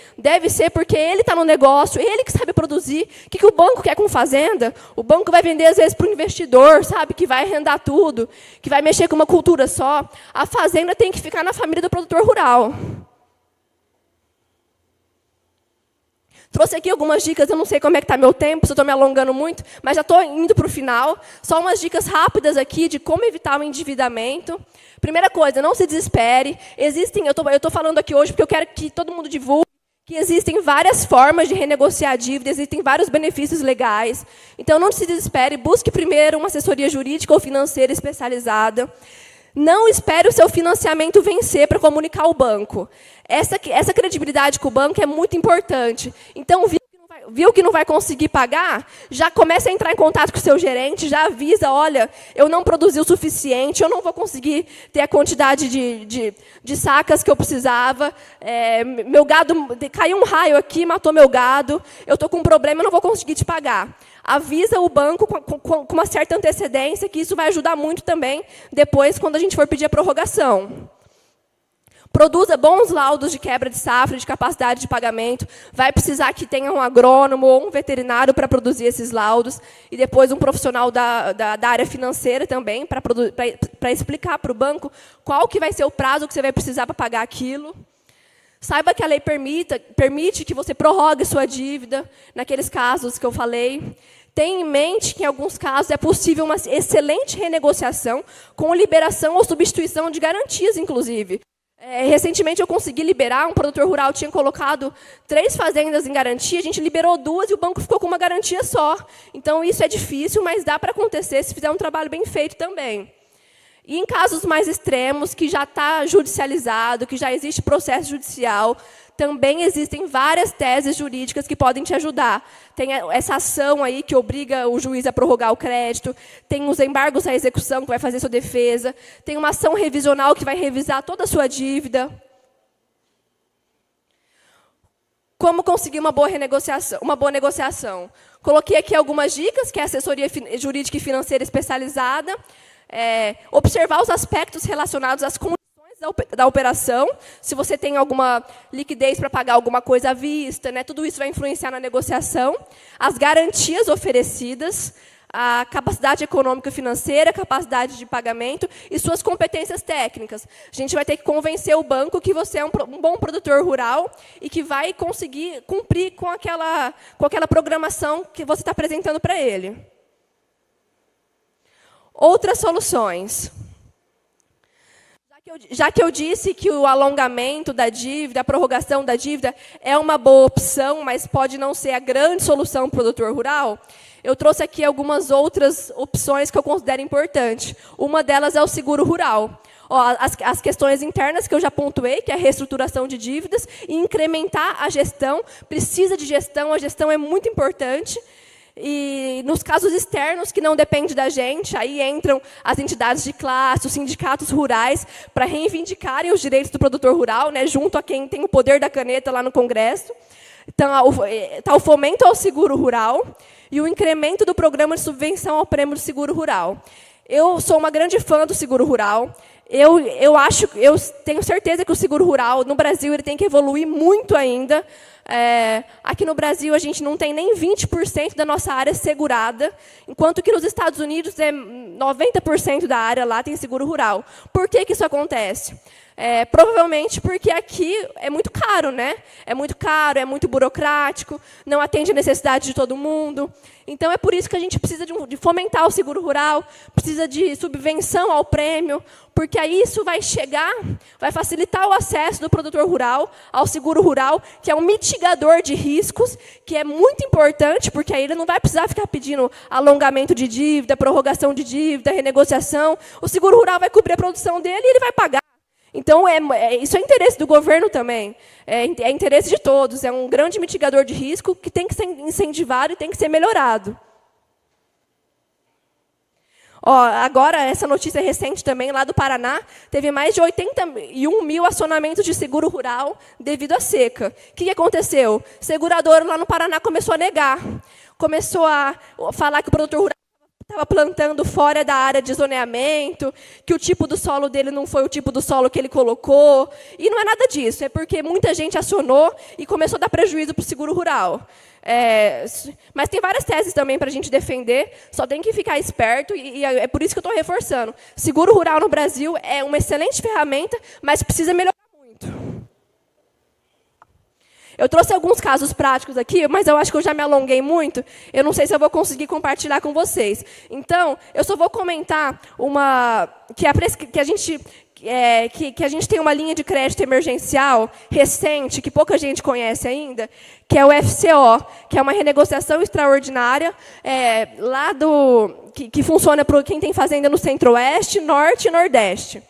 porque ele está no negócio, ele que sabe produzir. O que o banco quer com fazenda? O banco vai vender, às vezes, para o investidor, sabe, que vai arrendar tudo, que vai mexer com uma cultura só. A fazenda tem que ficar na família do produtor rural. Trouxe aqui algumas dicas, eu não sei como é que está meu tempo, se eu estou me alongando muito, mas já estou indo para o final. Só umas dicas rápidas aqui de como evitar o endividamento. Primeira coisa, não se desespere. Eu estou falando aqui hoje porque eu quero que todo mundo divulgue que existem várias formas de renegociar a dívida, existem vários benefícios legais. Então, não se desespere, busque primeiro uma assessoria jurídica ou financeira especializada. Não espere o seu financiamento vencer para comunicar ao banco. Essa credibilidade com o banco é muito importante. Então, viu que não vai conseguir pagar? Já começa a entrar em contato com o seu gerente, já avisa: olha, eu não produzi o suficiente, eu não vou conseguir ter a quantidade de sacas que eu precisava, meu gado, caiu um raio aqui, matou meu gado, eu estou com um problema, eu não vou conseguir te pagar. Avisa o banco com uma certa antecedência, que isso vai ajudar muito também depois, quando a gente for pedir a prorrogação. Produza bons laudos de quebra de safra, de capacidade de pagamento. Vai precisar que tenha um agrônomo ou um veterinário para produzir esses laudos. E depois um profissional da área financeira também, para explicar para o banco qual que vai ser o prazo que você vai precisar para pagar aquilo. Saiba que a lei permite que você prorrogue sua dívida, naqueles casos que eu falei. Tenha em mente que, em alguns casos, é possível uma excelente renegociação com liberação ou substituição de garantias, inclusive. Recentemente, eu consegui liberar, um produtor rural tinha colocado 3 fazendas em garantia, a gente liberou 2 e o banco ficou com uma garantia só. Então, isso é difícil, mas dá para acontecer se fizer um trabalho bem feito também. E em casos mais extremos, que já está judicializado, que já existe processo judicial, também existem várias teses jurídicas que podem te ajudar. Tem essa ação aí que obriga o juiz a prorrogar o crédito, tem os embargos à execução que vai fazer sua defesa, tem uma ação revisional que vai revisar toda a sua dívida. Como conseguir uma boa negociação? Coloquei aqui algumas dicas, que é a assessoria jurídica e financeira especializada. Observar os aspectos relacionados às condições da operação, se você tem alguma liquidez para pagar alguma coisa à vista, né, tudo isso vai influenciar na negociação. As garantias oferecidas, a capacidade econômica e financeira, capacidade de pagamento e suas competências técnicas. A gente vai ter que convencer o banco que você é um bom produtor rural e que vai conseguir cumprir com aquela programação que você está apresentando para ele. Outras soluções. Já que eu disse que o alongamento da dívida, a prorrogação da dívida é uma boa opção, mas pode não ser a grande solução para o produtor rural, eu trouxe aqui algumas outras opções que eu considero importantes. Uma delas é o seguro rural. As questões internas que eu já pontuei, que é a reestruturação de dívidas, e incrementar a gestão. Precisa de gestão, a gestão é muito importante. E nos casos externos, que não dependem da gente, aí entram as entidades de classe, os sindicatos rurais, para reivindicarem os direitos do produtor rural, né, junto a quem tem o poder da caneta lá no Congresso. Então, está o fomento ao seguro rural e o incremento do programa de subvenção ao prêmio do seguro rural. Eu sou uma grande fã do seguro rural. Eu tenho certeza que o seguro rural, no Brasil, ele tem que evoluir muito ainda. Aqui no Brasil, a gente não tem nem 20% da nossa área segurada, enquanto que nos Estados Unidos, 90% da área lá tem seguro rural. Por que isso acontece? Provavelmente porque aqui é muito caro, né? É muito caro, é muito burocrático, não atende a necessidade de todo mundo. Então, é por isso que a gente precisa de fomentar o seguro rural, precisa de subvenção ao prêmio, porque aí isso vai facilitar o acesso do produtor rural ao seguro rural, que é um mitigador de riscos, que é muito importante, porque aí ele não vai precisar ficar pedindo alongamento de dívida, prorrogação de dívida, renegociação. O seguro rural vai cobrir a produção dele e ele vai pagar. Então, isso é interesse do governo também, é interesse de todos, é um grande mitigador de risco que tem que ser incentivado e tem que ser melhorado. Agora, essa notícia recente também, lá do Paraná, teve mais de 81 mil acionamentos de seguro rural devido à seca. O que aconteceu? O segurador lá no Paraná começou a negar, começou a falar que o produtor rural estava plantando fora da área de zoneamento, que o tipo do solo dele não foi o tipo do solo que ele colocou. E não é nada disso, é porque muita gente acionou e começou a dar prejuízo para o seguro rural. Mas tem várias teses também para a gente defender, só tem que ficar esperto, e é por isso que eu estou reforçando. Seguro rural no Brasil é uma excelente ferramenta, mas precisa melhorar muito. Eu trouxe alguns casos práticos aqui, mas eu acho que eu já me alonguei muito. Eu não sei se eu vou conseguir compartilhar com vocês. Então, eu só vou comentar que a gente tem uma linha de crédito emergencial recente, que pouca gente conhece ainda, que é o FCO, que é uma renegociação extraordinária que funciona para quem tem fazenda no Centro-Oeste, Norte e Nordeste.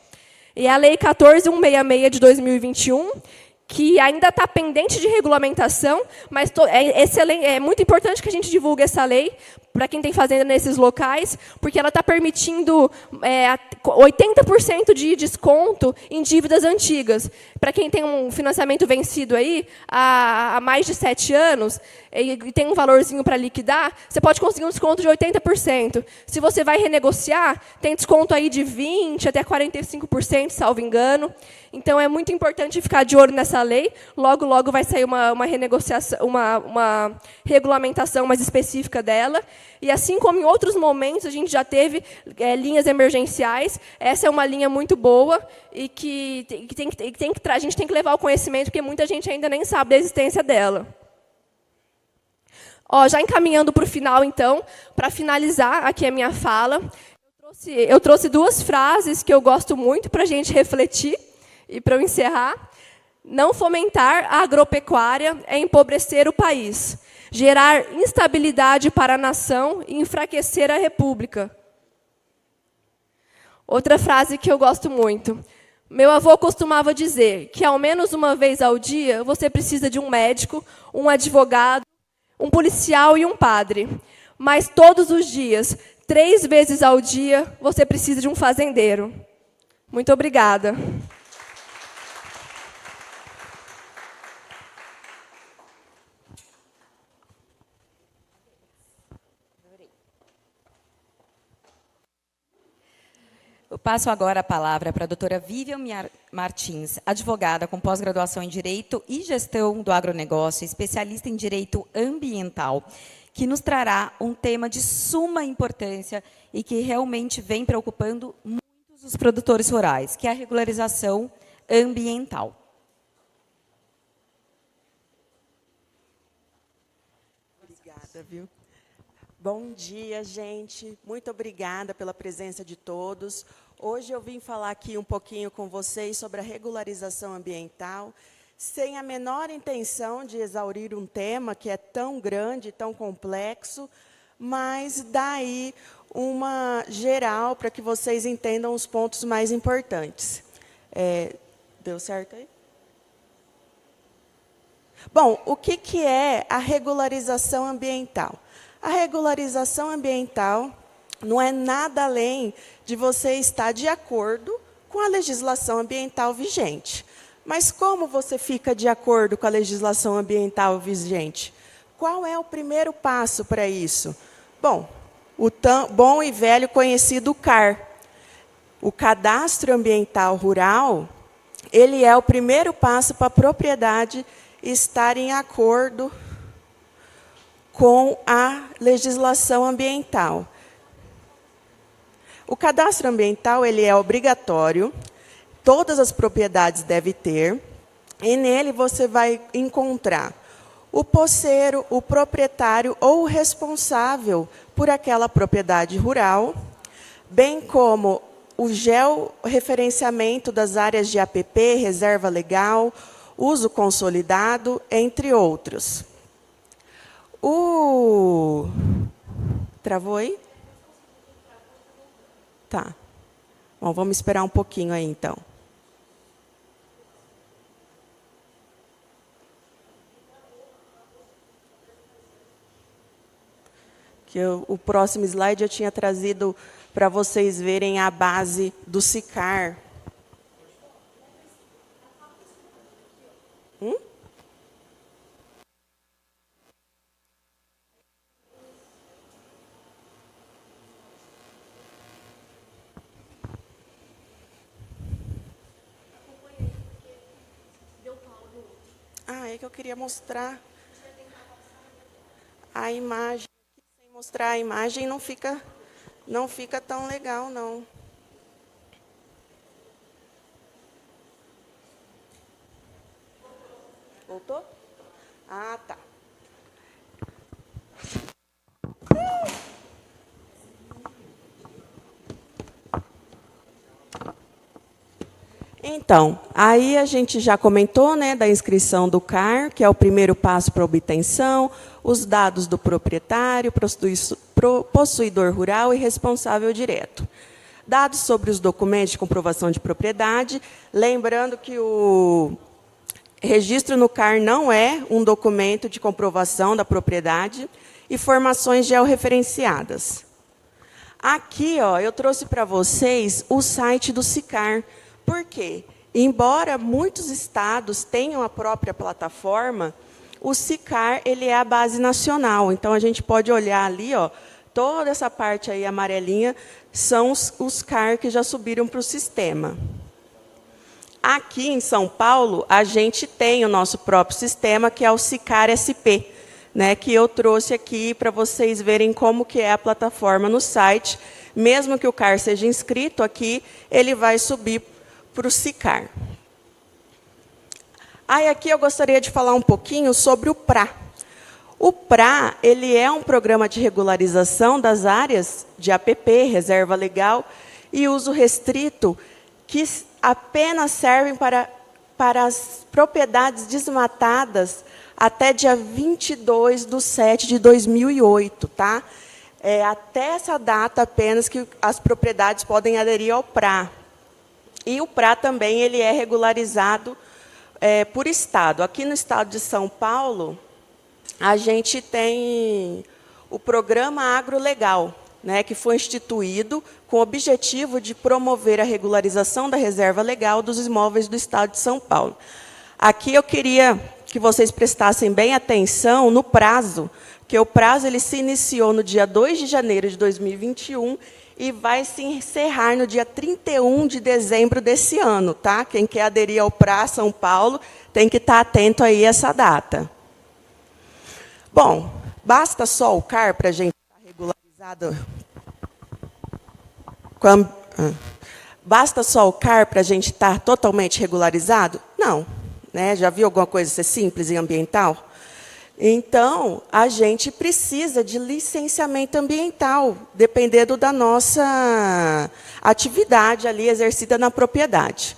E é a Lei 14.166 de 2021, que ainda está pendente de regulamentação, mas é muito importante que a gente divulgue essa lei para quem tem fazenda nesses locais, porque ela está permitindo 80% de desconto em dívidas antigas. Para quem tem um financiamento vencido aí, há mais de 7 anos, e tem um valorzinho para liquidar, você pode conseguir um desconto de 80%. Se você vai renegociar, tem desconto aí de 20% até 45%, salvo engano. Então, é muito importante ficar de olho nessa lei. Logo, logo vai sair uma renegociação, uma regulamentação mais específica dela. E, assim como em outros momentos, a gente já teve linhas emergenciais. Essa é uma linha muito boa e que a gente tem que levar ao conhecimento, porque muita gente ainda nem sabe da existência dela. Já encaminhando para o final, então, para finalizar aqui a minha fala, eu trouxe 2 frases que eu gosto muito para a gente refletir. E, para eu encerrar, não fomentar a agropecuária é empobrecer o país, gerar instabilidade para a nação e enfraquecer a república. Outra frase que eu gosto muito. Meu avô costumava dizer que, ao menos uma vez ao dia, você precisa de um médico, um advogado, um policial e um padre. Mas todos os dias, 3 vezes ao dia, você precisa de um fazendeiro. Muito obrigada. Eu passo agora a palavra para a doutora Vivian Martins, advogada com pós-graduação em Direito e Gestão do Agronegócio, especialista em Direito Ambiental, que nos trará um tema de suma importância e que realmente vem preocupando muitos dos produtores rurais, que é a regularização ambiental. Obrigada, viu? Bom dia, gente. Muito obrigada pela presença de todos. Hoje eu vim falar aqui um pouquinho com vocês sobre a regularização ambiental, sem a menor intenção de exaurir um tema que é tão grande, tão complexo, mas daí uma geral para que vocês entendam os pontos mais importantes. Deu certo aí? Bom, o que é a regularização ambiental? A regularização ambiental não é nada além de você estar de acordo com a legislação ambiental vigente. Mas como você fica de acordo com a legislação ambiental vigente? Qual é o primeiro passo para isso? Bom, o bom e velho conhecido CAR. O Cadastro Ambiental Rural, ele é o primeiro passo para a propriedade estar em acordo com a legislação ambiental. O cadastro ambiental ele é obrigatório, todas as propriedades devem ter, e nele você vai encontrar o posseiro, o proprietário ou o responsável por aquela propriedade rural, bem como o georreferenciamento das áreas de APP, reserva legal, uso consolidado, entre outros. Travou aí? Tá. Bom, vamos esperar um pouquinho aí, então. O próximo slide eu tinha trazido para vocês verem a base do SICAR. É que eu queria mostrar a imagem. Sem mostrar a imagem não fica tão legal, não. Voltou? Ah, tá. Então, aí a gente já comentou, né, da inscrição do CAR, que é o primeiro passo para a obtenção, os dados do proprietário, possuidor rural e responsável direto. Dados sobre os documentos de comprovação de propriedade, lembrando que o registro no CAR não é um documento de comprovação da propriedade, informações georreferenciadas. Aqui, ó, eu trouxe para vocês o site do SICAR. Por quê? Embora muitos estados tenham a própria plataforma, o SICAR ele é a base nacional. Então, a gente pode olhar ali, ó, toda essa parte aí amarelinha, são os CAR que já subiram para o sistema. Aqui em São Paulo, a gente tem o nosso próprio sistema, que é o SICAR SP, né, que eu trouxe aqui para vocês verem como que é a plataforma no site. Mesmo que o CAR seja inscrito aqui, ele vai subir para o SICAR. Aí aqui eu gostaria de falar um pouquinho sobre o PRA. O PRA ele é um programa de regularização das áreas de APP, reserva legal, e uso restrito, que apenas servem para as propriedades desmatadas até dia 22/7/2008. Tá? Até essa data apenas que as propriedades podem aderir ao PRA. E o PRA também ele é regularizado por estado. Aqui no estado de São Paulo, a gente tem o Programa Agrolegal, né, que foi instituído com o objetivo de promover a regularização da reserva legal dos imóveis do estado de São Paulo. Aqui eu queria que vocês prestassem bem atenção no prazo, que o prazo ele se iniciou no dia 2 de janeiro de 2021 e vai se encerrar no dia 31 de dezembro desse ano. Tá? Quem quer aderir ao PRA São Paulo tem que estar atento aí a essa data. Bom, Basta só o CAR para a gente estar regularizado? Basta só o CAR para a gente estar totalmente regularizado? Não. Né? Já viu alguma coisa ser simples e ambiental? Então, a gente precisa de licenciamento ambiental, dependendo da nossa atividade ali exercida na propriedade.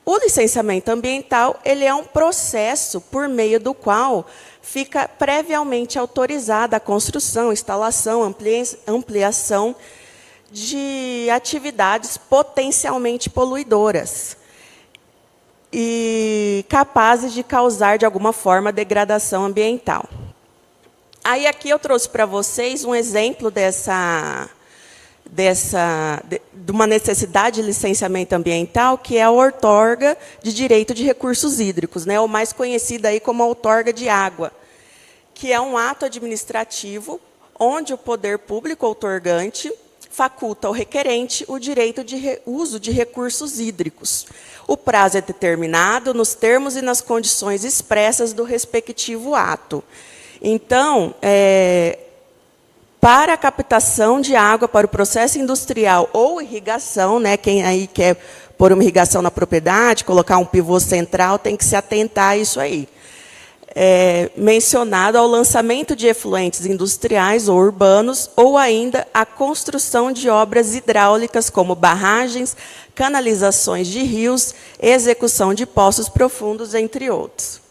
O licenciamento ambiental, ele é um processo por meio do qual fica previamente autorizada a construção, instalação, ampliação de atividades potencialmente poluidoras e capazes de causar, de alguma forma, degradação ambiental. Aí, aqui eu trouxe para vocês um exemplo de uma necessidade de licenciamento ambiental, que é a outorga de direito de recursos hídricos, né, ou mais conhecida aí como a outorga de água, que é um ato administrativo onde o poder público outorgante faculta ao requerente o direito de uso de recursos hídricos. O prazo é determinado nos termos e nas condições expressas do respectivo ato. Então, para a captação de água para o processo industrial ou irrigação, né, quem aí quer pôr uma irrigação na propriedade, colocar um pivô central, tem que se atentar a isso aí. Mencionado ao lançamento de efluentes industriais ou urbanos, ou ainda a construção de obras hidráulicas, como barragens, canalizações de rios, execução de poços profundos, entre outros.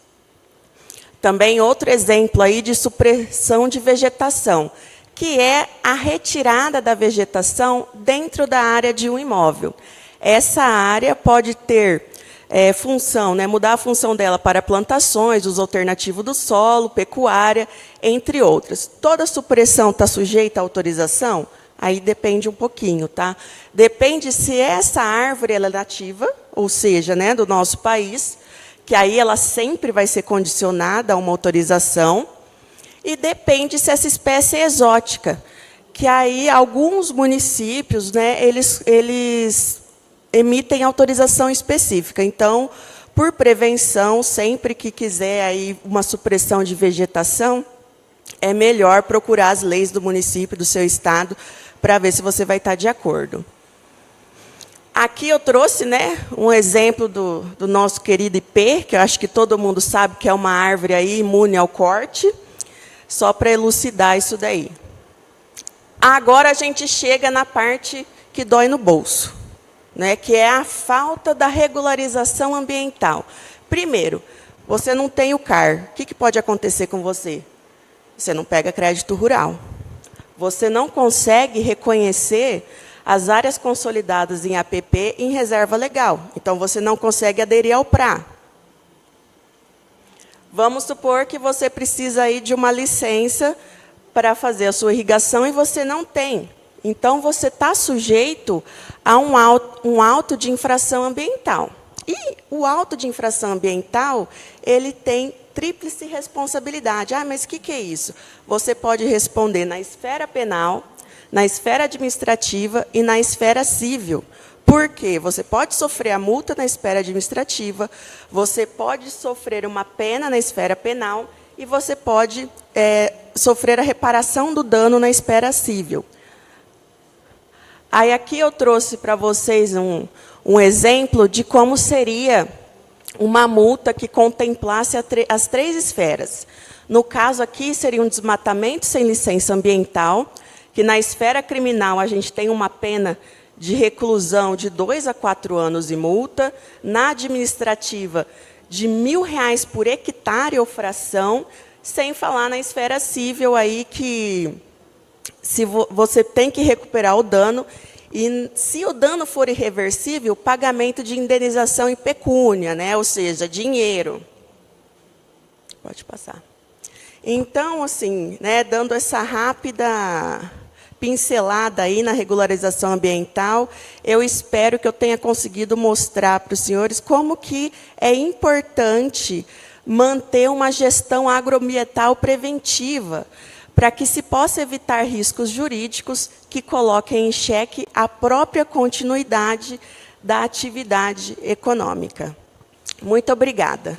Também outro exemplo aí de supressão de vegetação, que é a retirada da vegetação dentro da área de um imóvel. Essa área pode ter função, né, mudar a função dela para plantações, uso alternativo do solo, pecuária, entre outras. Toda supressão está sujeita à autorização? Aí depende um pouquinho, tá? Depende se essa árvore ela é nativa, ou seja, né, do nosso país, que aí ela sempre vai ser condicionada a uma autorização, e depende se essa espécie é exótica, que aí alguns municípios, né, eles emitem autorização específica. Então, por prevenção, sempre que quiser aí uma supressão de vegetação, é melhor procurar as leis do município, do seu estado, para ver se você vai estar de acordo. Aqui eu trouxe, né, um exemplo do nosso querido ipê, que eu acho que todo mundo sabe que é uma árvore aí imune ao corte, só para elucidar isso daí. Agora a gente chega na parte que dói no bolso, né, que é a falta da regularização ambiental. Primeiro, você não tem o CAR. O que pode acontecer com você? Você não pega crédito rural. Você não consegue reconhecer as áreas consolidadas em APP em reserva legal. Então, você não consegue aderir ao PRA. Vamos supor que você precisa aí de uma licença para fazer a sua irrigação e você não tem. Então, você está sujeito a um auto de infração ambiental. E o auto de infração ambiental, ele tem tríplice responsabilidade. Ah, mas o que é isso? Você pode responder na esfera penal, na esfera administrativa e na esfera civil. Por quê? Você pode sofrer a multa na esfera administrativa, você pode sofrer uma pena na esfera penal e você pode sofrer a reparação do dano na esfera civil. Aí aqui eu trouxe para vocês um exemplo de como seria uma multa que contemplasse as três esferas. No caso aqui, seria um desmatamento sem licença ambiental, que na esfera criminal a gente tem uma pena de reclusão de 2 a 4 anos e multa, na administrativa de R$1.000 por hectare ou fração, sem falar na esfera civil aí que se você tem que recuperar o dano, e se o dano for irreversível, pagamento de indenização em pecúnia, né? Ou seja, dinheiro. Pode passar. Então, assim, né, dando essa rápida pincelada aí na regularização ambiental, eu espero que eu tenha conseguido mostrar para os senhores como que é importante manter uma gestão agroambiental preventiva, para que se possa evitar riscos jurídicos que coloquem em xeque a própria continuidade da atividade econômica. Muito obrigada.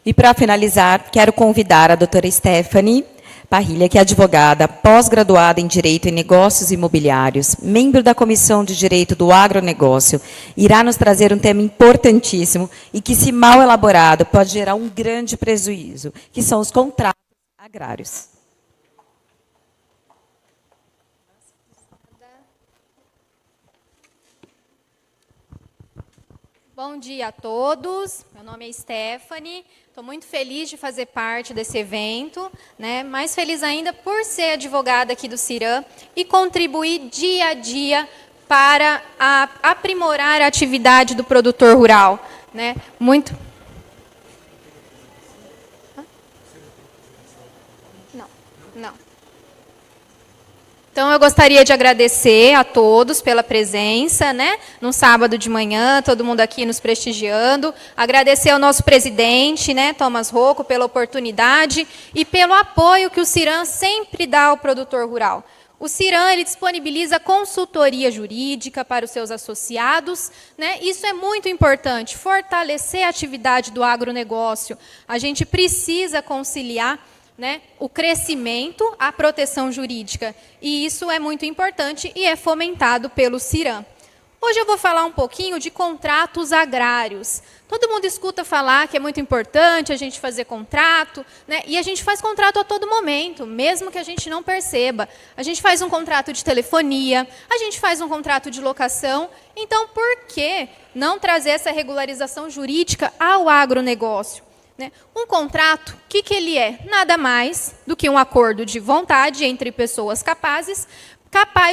E, para finalizar, quero convidar a doutora Stephanie Parrilha, que é advogada, pós-graduada em Direito em Negócios Imobiliários, membro da Comissão de Direito do Agronegócio, irá nos trazer um tema importantíssimo e que, se mal elaborado, pode gerar um grande prejuízo, que são os contratos agrários. Bom dia a todos, meu nome é Stephanie, estou muito feliz de fazer parte desse evento, né? Mais feliz ainda por ser advogada aqui do CIRAM e contribuir dia a dia para aprimorar a atividade do produtor rural, né? Muito... Não. Então, eu gostaria de agradecer a todos pela presença, né? Num sábado de manhã, todo mundo aqui nos prestigiando. Agradecer ao nosso presidente, né, Thomas Rocco, pela oportunidade e pelo apoio que o CIRAM sempre dá ao produtor rural. O CIRAM, ele disponibiliza consultoria jurídica para os seus associados, né? Isso é muito importante, fortalecer a atividade do agronegócio. A gente precisa conciliar, né, o crescimento, a proteção jurídica. E isso é muito importante e é fomentado pelo CIRAM. Hoje eu vou falar um pouquinho de contratos agrários. Todo mundo escuta falar que é muito importante a gente fazer contrato, né? E a gente faz contrato a todo momento, mesmo que a gente não perceba. A gente faz um contrato de telefonia, a gente faz um contrato de locação. Então, por que não trazer essa regularização jurídica ao agronegócio? Um contrato, o que ele é? Nada mais do que um acordo de vontade entre pessoas capazes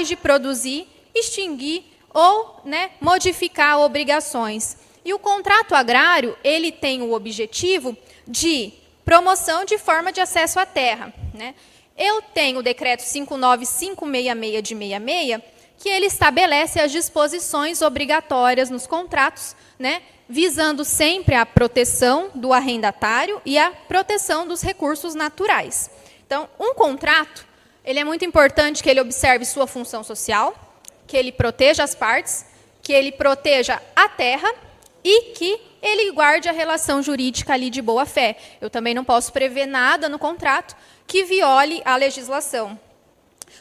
de produzir, extinguir ou, né, modificar obrigações. E o contrato agrário, ele tem o objetivo de promoção de forma de acesso à terra, né? Eu tenho o decreto 59566 de 66, que ele estabelece as disposições obrigatórias nos contratos, né, visando sempre a proteção do arrendatário e a proteção dos recursos naturais. Então, um contrato, ele é muito importante que ele observe sua função social, que ele proteja as partes, que ele proteja a terra e que ele guarde a relação jurídica ali de boa-fé. Eu também não posso prever nada no contrato que viole a legislação.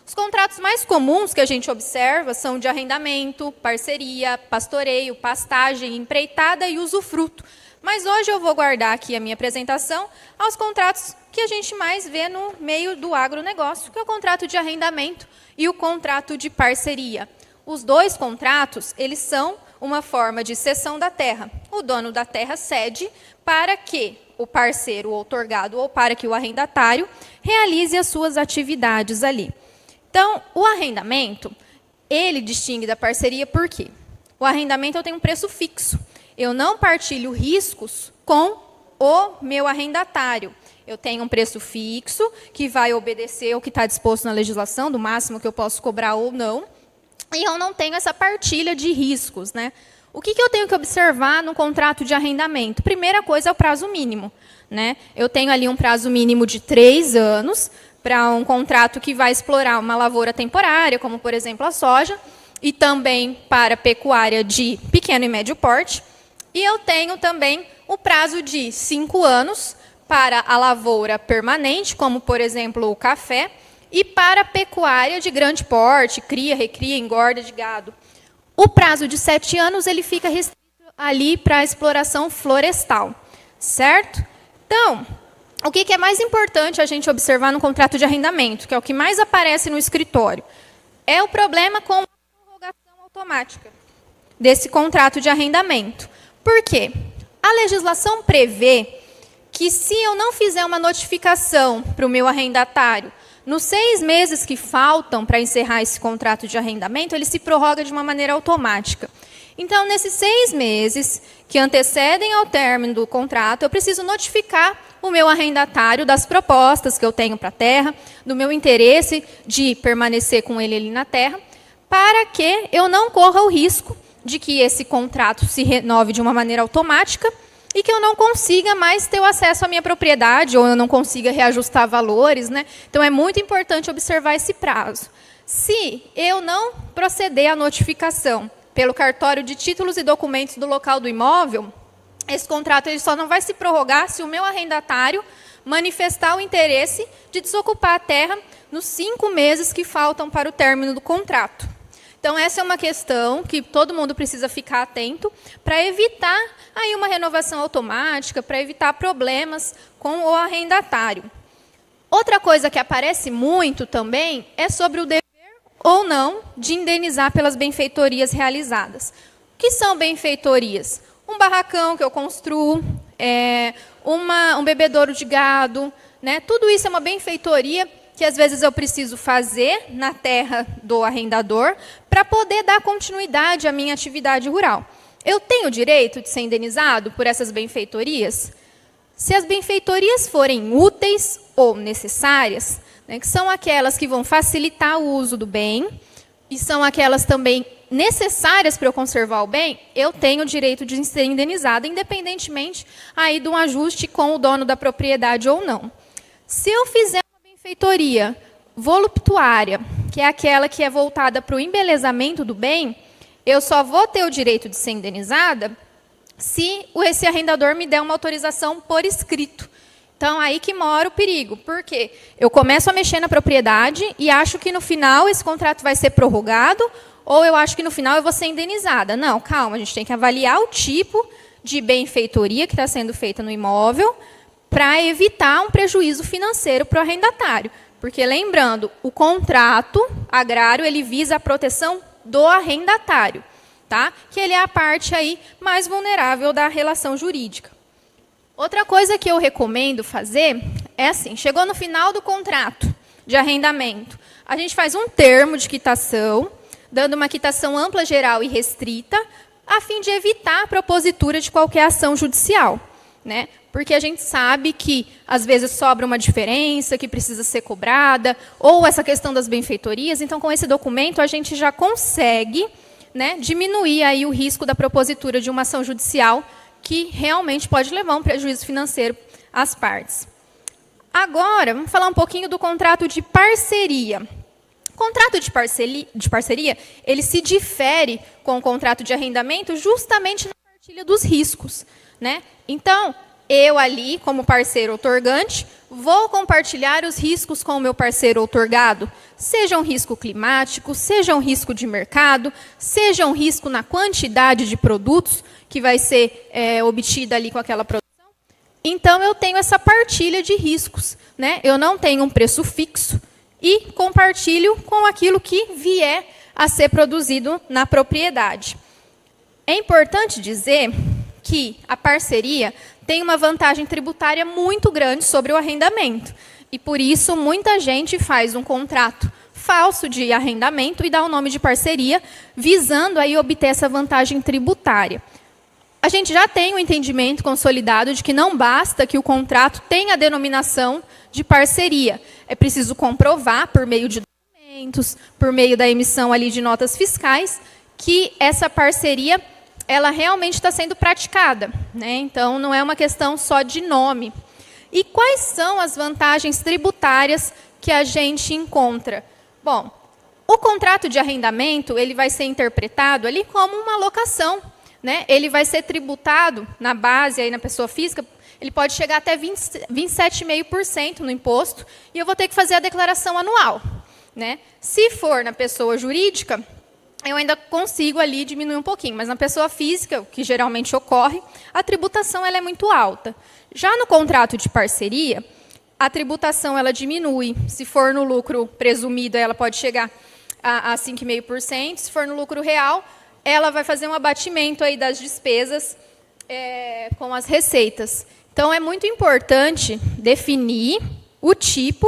Os contratos mais comuns que a gente observa são de arrendamento, parceria, pastoreio, pastagem, empreitada e usufruto. Mas hoje eu vou guardar aqui a minha apresentação aos contratos que a gente mais vê no meio do agronegócio, que é o contrato de arrendamento e o contrato de parceria. Os dois contratos, eles são uma forma de cessão da terra. O dono da terra cede para que o parceiro outorgado ou para que o arrendatário realize as suas atividades ali. Então, o arrendamento, ele distingue da parceria por quê? O arrendamento eu tenho um preço fixo. Eu não partilho riscos com o meu arrendatário. Eu tenho um preço fixo, que vai obedecer ao que está disposto na legislação, do máximo que eu posso cobrar ou não. E eu não tenho essa partilha de riscos, né? O que eu tenho que observar no contrato de arrendamento? Primeira coisa é o prazo mínimo, né? Eu tenho ali um prazo mínimo de 3 anos, para um contrato que vai explorar uma lavoura temporária, como, por exemplo, a soja, e também para pecuária de pequeno e médio porte. E eu tenho também o prazo de 5 anos para a lavoura permanente, como, por exemplo, o café, e para a pecuária de grande porte, cria, recria, engorda de gado. O prazo de 7 anos ele fica restrito ali para a exploração florestal, certo? Então, o que é mais importante a gente observar no contrato de arrendamento, que é o que mais aparece no escritório, é o problema com a prorrogação automática desse contrato de arrendamento. Por quê? A legislação prevê que, se eu não fizer uma notificação para o meu arrendatário, nos 6 meses que faltam para encerrar esse contrato de arrendamento, ele se prorroga de uma maneira automática. Então, nesses 6 meses que antecedem ao término do contrato, eu preciso notificar o meu arrendatário das propostas que eu tenho para a terra, do meu interesse de permanecer com ele ali na terra, para que eu não corra o risco de que esse contrato se renove de uma maneira automática e que eu não consiga mais ter o acesso à minha propriedade, ou eu não consiga reajustar valores, né? Então, é muito importante observar esse prazo. Se eu não proceder à notificação pelo cartório de títulos e documentos do local do imóvel, esse contrato ele só não vai se prorrogar se o meu arrendatário manifestar o interesse de desocupar a terra nos 5 meses que faltam para o término do contrato. Então, essa é uma questão que todo mundo precisa ficar atento para evitar aí uma renovação automática, para evitar problemas com o arrendatário. Outra coisa que aparece muito também é sobre o dever ou não de indenizar pelas benfeitorias realizadas. O que são benfeitorias? Um barracão que eu construo, um bebedouro de gado, né? Tudo isso é uma benfeitoria que às vezes eu preciso fazer na terra do arrendador para poder dar continuidade à minha atividade rural. Eu tenho o direito de ser indenizado por essas benfeitorias? Se as benfeitorias forem úteis ou necessárias, né, que são aquelas que vão facilitar o uso do bem, e são aquelas também necessárias para eu conservar o bem, eu tenho o direito de ser indenizada, independentemente aí de um ajuste com o dono da propriedade ou não. Se eu fizer uma benfeitoria voluptuária, que é aquela que é voltada para o embelezamento do bem, eu só vou ter o direito de ser indenizada se esse arrendador me der uma autorização por escrito. Então, aí que mora o perigo. Por quê? Eu começo a mexer na propriedade e acho que no final esse contrato vai ser prorrogado, ou eu acho que no final eu vou ser indenizada. Não, calma, a gente tem que avaliar o tipo de benfeitoria que está sendo feita no imóvel para evitar um prejuízo financeiro para o arrendatário. Porque, lembrando, o contrato agrário ele visa a proteção do arrendatário, tá? Que ele é a parte aí mais vulnerável da relação jurídica. Outra coisa que eu recomendo fazer é assim, chegou no final do contrato de arrendamento, a gente faz um termo de quitação, dando uma quitação ampla, geral e restrita, a fim de evitar a propositura de qualquer ação judicial, né? Porque a gente sabe que, às vezes, sobra uma diferença que precisa ser cobrada, ou essa questão das benfeitorias. Então, com esse documento, a gente já consegue, né, diminuir aí o risco da propositura de uma ação judicial que realmente pode levar um prejuízo financeiro às partes. Agora, vamos falar um pouquinho do contrato de parceria. O contrato de parceria, ele se difere com o contrato de arrendamento justamente na partilha dos riscos, né? Então, eu ali, como parceiro outorgante, vou compartilhar os riscos com o meu parceiro outorgado, seja um risco climático, seja um risco de mercado, seja um risco na quantidade de produtos que vai ser obtida ali com aquela produção. Então, eu tenho essa partilha de riscos, né? Eu não tenho um preço fixo e compartilho com aquilo que vier a ser produzido na propriedade. É importante dizer que a parceria tem uma vantagem tributária muito grande sobre o arrendamento. E, por isso, muita gente faz um contrato falso de arrendamento e dá o nome de parceria, visando aí obter essa vantagem tributária. A gente já tem um entendimento consolidado de que não basta que o contrato tenha a denominação de parceria. É preciso comprovar, por meio de documentos, por meio da emissão ali de notas fiscais, que essa parceria ela realmente está sendo praticada, né? Então, não é uma questão só de nome. E quais são as vantagens tributárias que a gente encontra? Bom, o contrato de arrendamento ele vai ser interpretado ali como uma locação, né? Ele vai ser tributado na base, aí na pessoa física, ele pode chegar até 27,5% no imposto, e eu vou ter que fazer a declaração anual, né? Se for na pessoa jurídica, eu ainda consigo ali diminuir um pouquinho, mas na pessoa física, o que geralmente ocorre, a tributação ela é muito alta. Já no contrato de parceria, a tributação ela diminui. Se for no lucro presumido, ela pode chegar a 5,5%. Se for no lucro real, ela vai fazer um abatimento aí das despesas com as receitas. Então, é muito importante definir o tipo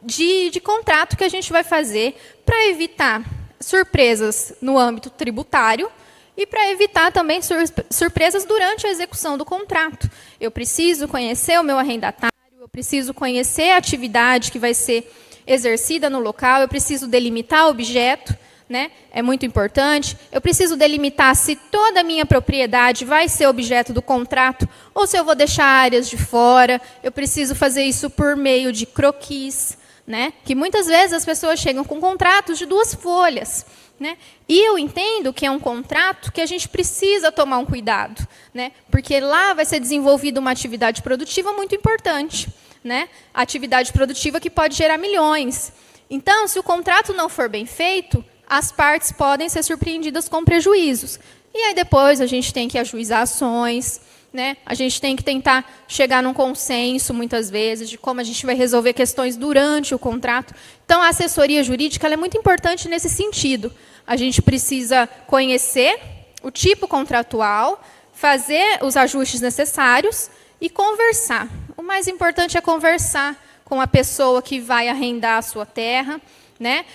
de contrato que a gente vai fazer para evitar surpresas no âmbito tributário e para evitar também surpresas durante a execução do contrato. Eu preciso conhecer o meu arrendatário, eu preciso conhecer a atividade que vai ser exercida no local, eu preciso delimitar o objeto, né? É muito importante. Eu preciso delimitar se toda a minha propriedade vai ser objeto do contrato ou se eu vou deixar áreas de fora. Eu preciso fazer isso por meio de croquis, né? Que muitas vezes as pessoas chegam com contratos de 2 folhas, né? E eu entendo que é um contrato que a gente precisa tomar um cuidado, né? Porque lá vai ser desenvolvida uma atividade produtiva muito importante, né? Atividade produtiva que pode gerar milhões. Então, se o contrato não for bem feito, as partes podem ser surpreendidas com prejuízos. E aí depois a gente tem que ajuizar ações, né? A gente tem que tentar chegar num consenso, muitas vezes, de como a gente vai resolver questões durante o contrato. Então, a assessoria jurídica ela é muito importante nesse sentido. A gente precisa conhecer o tipo contratual, fazer os ajustes necessários e conversar. O mais importante é conversar com a pessoa que vai arrendar a sua terra, né?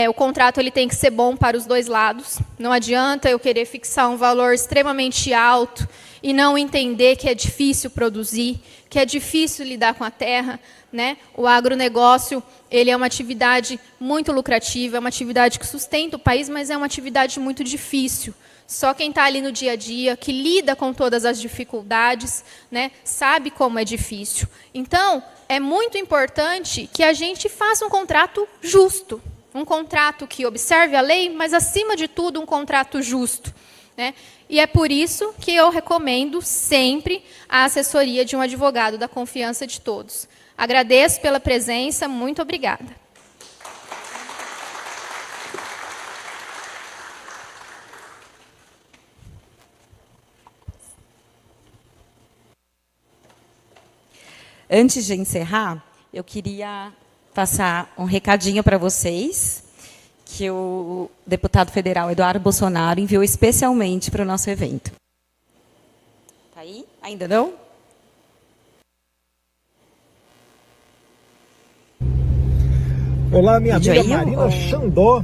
O contrato ele tem que ser bom para os 2 lados. Não adianta eu querer fixar um valor extremamente alto e não entender que é difícil produzir, que é difícil lidar com a terra, né? O agronegócio ele é uma atividade muito lucrativa, é uma atividade que sustenta o país, mas é uma atividade muito difícil. Só quem está ali no dia a dia, que lida com todas as dificuldades, né, sabe como é difícil. Então, é muito importante que a gente faça um contrato justo. Um contrato que observe a lei, mas, acima de tudo, um contrato justo, né? E é por isso que eu recomendo sempre a assessoria de um advogado da confiança de todos. Agradeço pela presença, muito obrigada. Antes de encerrar, eu queria passar um recadinho para vocês, que o deputado federal Eduardo Bolsonaro enviou especialmente para o nosso evento. Está aí? Ainda não? Olá, minha amiga aí, Marina Xandó.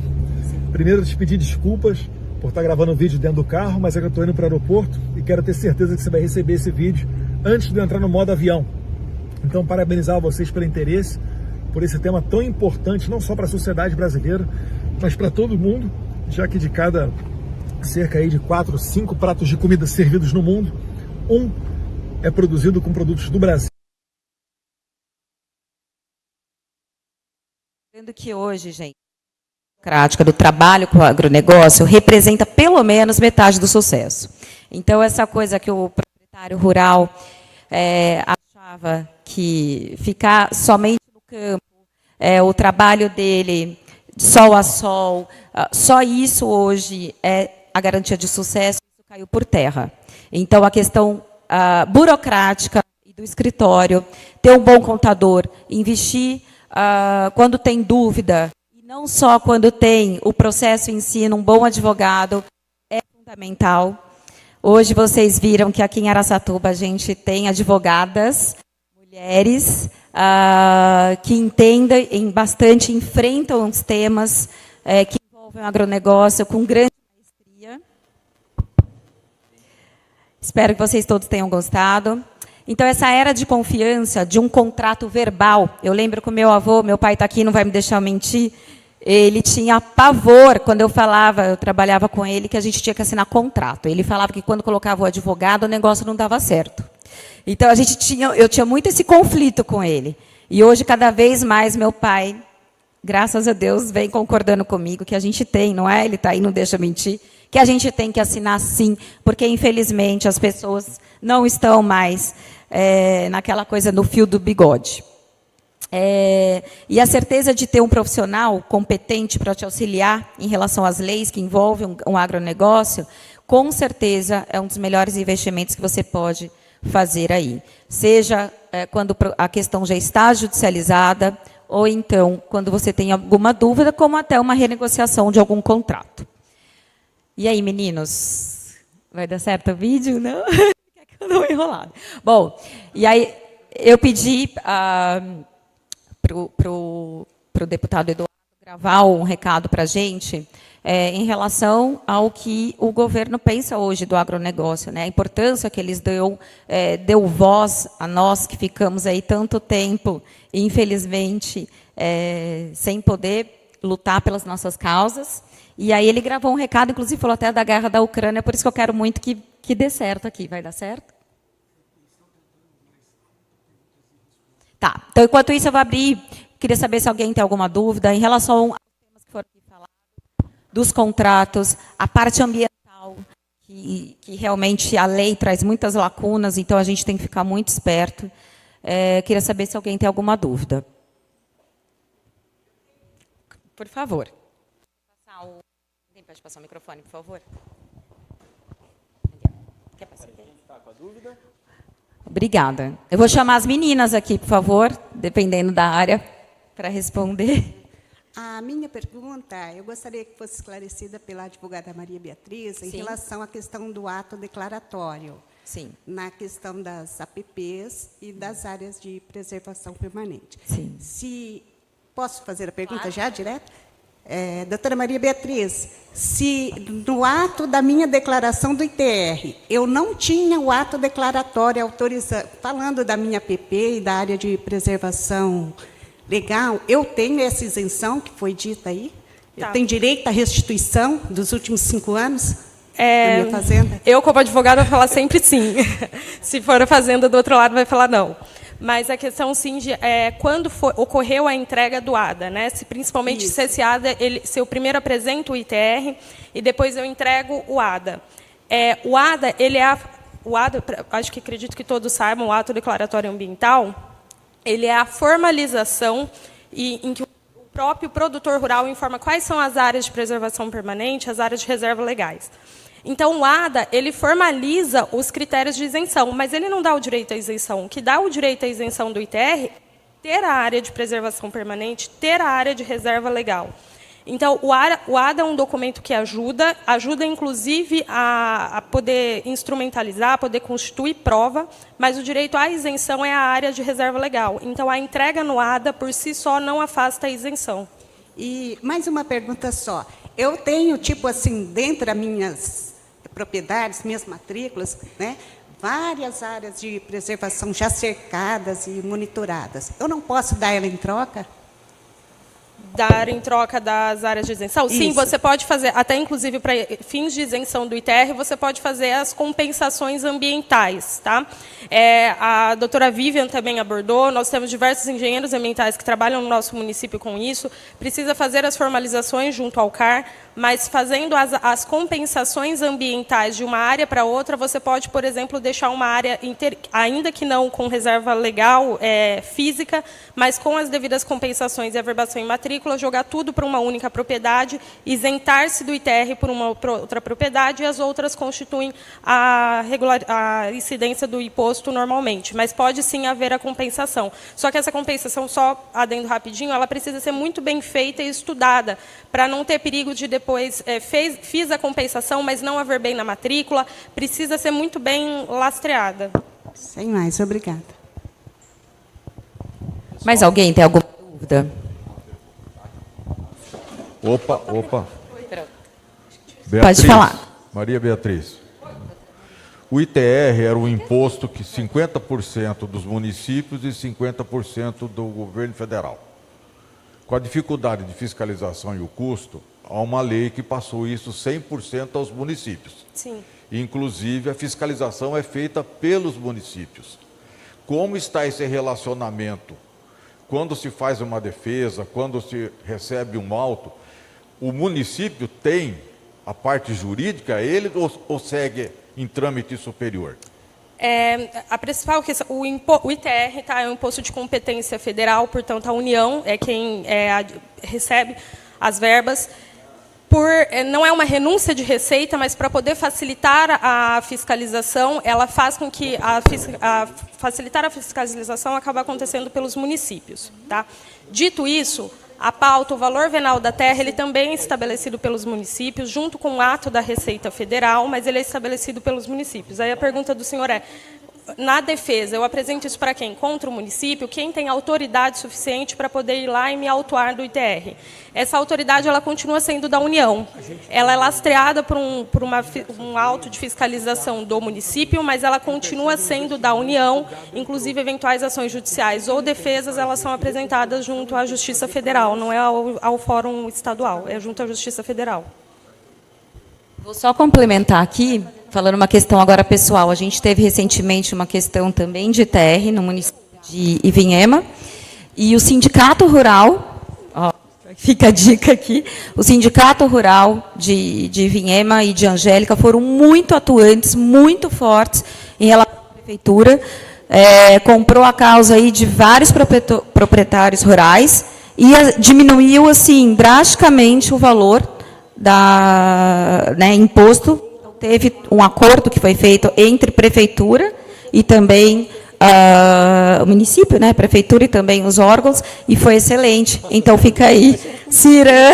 Primeiro, te pedir desculpas por estar gravando um vídeo dentro do carro, mas é que eu estou indo para o aeroporto e quero ter certeza que você vai receber esse vídeo antes de eu entrar no modo avião. Então, parabenizar vocês pelo interesse, por esse tema tão importante, não só para a sociedade brasileira, mas para todo mundo, já que de cada cerca aí de 4, 5 pratos de comida servidos no mundo, um é produzido com produtos do Brasil. Lembrando que hoje, gente, a prática do trabalho com o agronegócio representa pelo menos metade do sucesso. Então, essa coisa que o proprietário rural achava que ficar somente no campo, o trabalho dele de sol a sol, só isso hoje é a garantia de sucesso, isso caiu por terra. Então, a questão burocrática e do escritório, ter um bom contador, investir quando tem dúvida, e não só quando tem o processo em si, um bom advogado, é fundamental. Hoje vocês viram que aqui em Araçatuba a gente tem advogadas, mulheres, que entendem bastante, enfrentam os temas que envolvem o agronegócio com grande maestria. Espero que vocês todos tenham gostado. Então, essa era de confiança, de um contrato verbal, eu lembro que o meu avô, meu pai está aqui, não vai me deixar mentir, ele tinha pavor quando eu falava, eu trabalhava com ele, que a gente tinha que assinar contrato. Ele falava que quando colocava o advogado, o negócio não dava certo. Então, eu tinha muito esse conflito com ele. E hoje, cada vez mais, meu pai, graças a Deus, vem concordando comigo que a gente tem, não é? Ele está aí, não deixa mentir, que a gente tem que assinar sim, porque, infelizmente, as pessoas não estão mais naquela coisa no fio do bigode. E a certeza de ter um profissional competente para te auxiliar em relação às leis que envolvem um agronegócio, com certeza é um dos melhores investimentos que você pode fazer aí. Seja quando a questão já está judicializada, ou então quando você tem alguma dúvida, como até uma renegociação de algum contrato. E aí, meninos? Vai dar certo o vídeo? Não? Quer que eu não enrolado. Bom, e aí eu pedi para o deputado Eduardo gravar um recado para a gente em relação ao que o governo pensa hoje do agronegócio, né? A importância que eles deu voz a nós que ficamos aí tanto tempo, infelizmente, sem poder lutar pelas nossas causas. E aí ele gravou um recado, inclusive falou até da guerra da Ucrânia, por isso que eu quero muito que dê certo aqui. Vai dar certo? Tá. Então, enquanto isso, eu vou abrir Queria saber se alguém tem alguma dúvida em relação aos temas que foram aqui falados, dos contratos, a parte ambiental, que realmente a lei traz muitas lacunas, então a gente tem que ficar muito esperto. Queria saber se alguém tem alguma dúvida. Por favor. Alguém pode passar o microfone, por favor? Quer passar? Obrigada. Eu vou chamar as meninas aqui, por favor, dependendo da área, para responder. A minha pergunta, eu gostaria que fosse esclarecida pela advogada Maria Beatriz, em relação à questão do ato declaratório. Sim. Na questão das APPs e das áreas de preservação permanente. Sim. Posso fazer a pergunta já, direto? Doutora Maria Beatriz, se no ato da minha declaração do ITR, eu não tinha o ato declaratório autorizando, falando da minha APP e da área de preservação legal, eu tenho essa isenção que foi dita aí? Tá. Eu tenho direito à restituição dos últimos 5 anos da minha fazenda? Eu, como advogada, vou falar sempre sim. Se for a fazenda do outro lado, vai falar não. Mas a questão, sim, quando ocorreu a entrega do ADA, né? Principalmente se esse ADA, se eu primeiro apresento o ITR e depois eu entrego o ADA. O ADA, acho que acredito que todos saibam, o ato declaratório ambiental, ele é a formalização em que o próprio produtor rural informa quais são as áreas de preservação permanente, as áreas de reserva legais. Então, o ADA, ele formaliza os critérios de isenção, mas ele não dá o direito à isenção. O que dá o direito à isenção do ITR, ter a área de preservação permanente, ter a área de reserva legal. Então, o ADA é um documento que ajuda inclusive, a poder instrumentalizar, a poder constituir prova, mas o direito à isenção é a área de reserva legal. Então, a entrega no ADA, por si só, não afasta a isenção. E mais uma pergunta só. Eu tenho, tipo assim, dentro das minhas propriedades, minhas matrículas, né, várias áreas de preservação já cercadas e monitoradas. Eu não posso dar ela em troca? Dar em troca das áreas de isenção? Isso. Sim, você pode fazer, até inclusive para fins de isenção do ITR, você pode fazer as compensações ambientais. Tá? A doutora Vivian também abordou, nós temos diversos engenheiros ambientais que trabalham no nosso município com isso, precisa fazer as formalizações junto ao CAR, mas fazendo as compensações ambientais de uma área para outra, você pode, por exemplo, deixar uma área, ainda que não com reserva legal física, mas com as devidas compensações e averbação em matrícula, jogar tudo para uma única propriedade, isentar-se do ITR por uma outra propriedade e as outras constituem a incidência do imposto normalmente. Mas pode sim haver a compensação. Só que essa compensação, só adendo rapidinho, ela precisa ser muito bem feita e estudada, para não ter perigo de depois, fiz a compensação, mas não averbei na matrícula, precisa ser muito bem lastreada. Sem mais, obrigada. Mais alguém tem alguma dúvida? Opa. Pode falar. Maria Beatriz. O ITR era um imposto que 50% dos municípios e 50% do governo federal. Com a dificuldade de fiscalização e o custo, há uma lei que passou isso 100% aos municípios. Sim. Inclusive, a fiscalização é feita pelos municípios. Como está esse relacionamento? Quando se faz uma defesa, quando se recebe um auto, o município tem a parte jurídica, ele ou segue em trâmite superior? A principal questão, o ITR é um imposto de competência federal, portanto, a União é quem recebe as verbas. Não é uma renúncia de receita, mas para poder facilitar a fiscalização, ela faz com que facilitar a fiscalização acaba acontecendo pelos municípios. Tá? Dito isso, a pauta, o valor venal da terra, ele também é estabelecido pelos municípios, junto com o ato da Receita Federal, mas ele é estabelecido pelos municípios. Aí a pergunta do senhor na defesa, eu apresento isso para quem? Contra o município, quem tem autoridade suficiente para poder ir lá e me autuar do ITR. Essa autoridade, ela continua sendo da União. Ela é lastreada por um auto de fiscalização do município, mas ela continua sendo da União, inclusive eventuais ações judiciais ou defesas, elas são apresentadas junto à Justiça Federal, não é ao Fórum Estadual, é junto à Justiça Federal. Vou só complementar aqui, falando uma questão agora pessoal. A gente teve recentemente uma questão também de ITR no município de Ivinhema, E o Sindicato Rural, ó, fica a dica aqui, o Sindicato Rural de Vinhema e de Angélica foram muito atuantes, muito fortes em relação à prefeitura, comprou a causa aí de vários proprietários rurais e diminuiu assim drasticamente o valor imposto. Então, teve um acordo que foi feito entre prefeitura e também o município, né, prefeitura e também os órgãos, e foi excelente. Então fica aí, Cirã,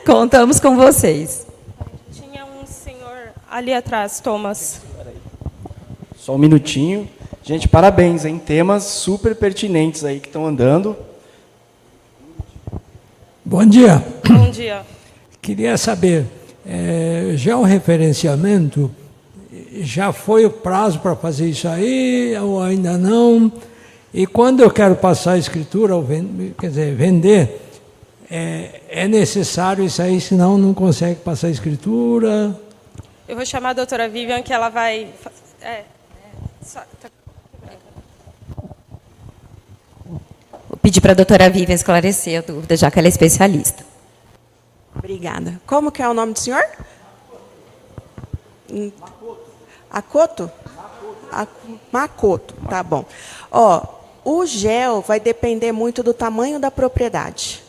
contamos com vocês. Tinha um senhor ali atrás, Thomas. Só um minutinho. Gente, parabéns, hein? Temas super pertinentes aí que estão andando. Bom dia. Bom dia. Queria saber, já o referenciamento, já foi o prazo para fazer isso aí ou ainda não? E quando eu quero passar a escritura, ou vender, é necessário isso aí, senão não consegue passar a escritura? Eu vou chamar a doutora Vivian, que ela vai... Vou pedir para a doutora Vivian esclarecer a dúvida, já que ela é especialista. Obrigada. Como que é o nome do senhor? Acoto? Macoto, tá bom. Ó, o gel vai depender muito do tamanho da propriedade,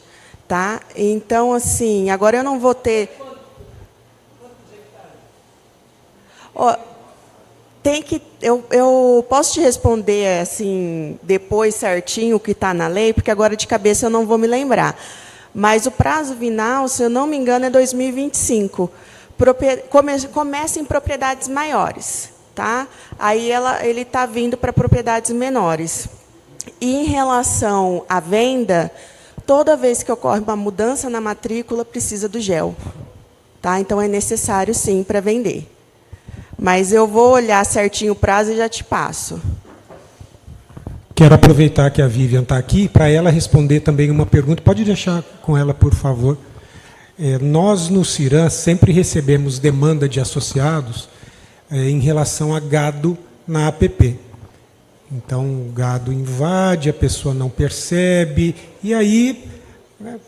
tá? Então, assim, agora eu não vou ter... Ó, eu posso te responder assim depois certinho o que está na lei, porque agora de cabeça eu não vou me lembrar. Mas o prazo final, se eu não me engano, é 2025. Começa em propriedades maiores, tá? Aí ele está vindo para propriedades menores. E em relação à venda, toda vez que ocorre uma mudança na matrícula, precisa do gel, tá? Então é necessário sim para vender. Mas eu vou olhar certinho o prazo e já te passo. Quero aproveitar que a Vivian está aqui para ela responder também uma pergunta. Pode deixar com ela, por favor. Nós, no Cirã, sempre recebemos demanda de associados em relação a gado na APP. Então, o gado invade, a pessoa não percebe, e aí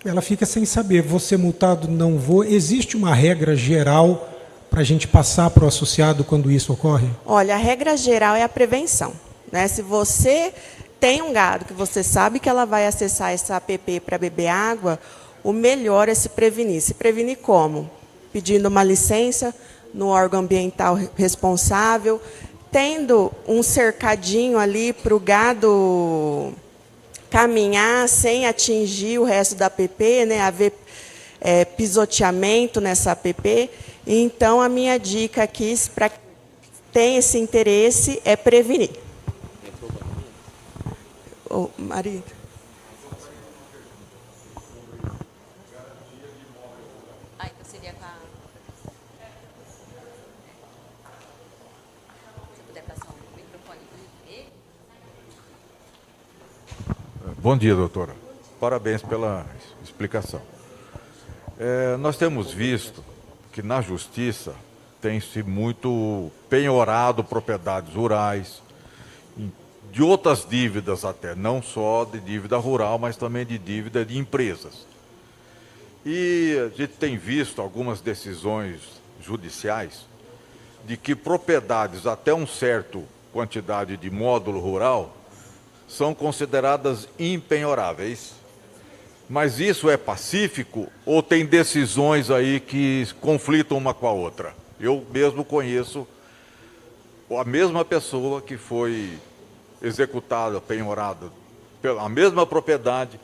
ela fica sem saber. Vou ser multado? Não vou. Existe uma regra geral para a gente passar para o associado quando isso ocorre? Olha, a regra geral é a prevenção, né? Se você tem um gado que você sabe que ela vai acessar essa APP para beber água, o melhor é se prevenir. Se prevenir como? Pedindo uma licença no órgão ambiental responsável, tendo um cercadinho ali para o gado caminhar sem atingir o resto da APP, né? Haver pisoteamento nessa APP. Então, a minha dica aqui, para quem tem esse interesse, é prevenir. Ô, Maria. Então seria com a... Se puder passar o microfone para ele. Bom dia, doutora. Parabéns pela explicação. Nós temos visto que na justiça tem-se muito penhorado propriedades rurais, de outras dívidas até, não só de dívida rural, mas também de dívida de empresas. E a gente tem visto algumas decisões judiciais de que propriedades até uma certa quantidade de módulo rural são consideradas impenhoráveis. Mas isso é pacífico ou tem decisões aí que conflitam uma com a outra? Eu mesmo conheço a mesma pessoa que foi executada, penhorada pela mesma propriedade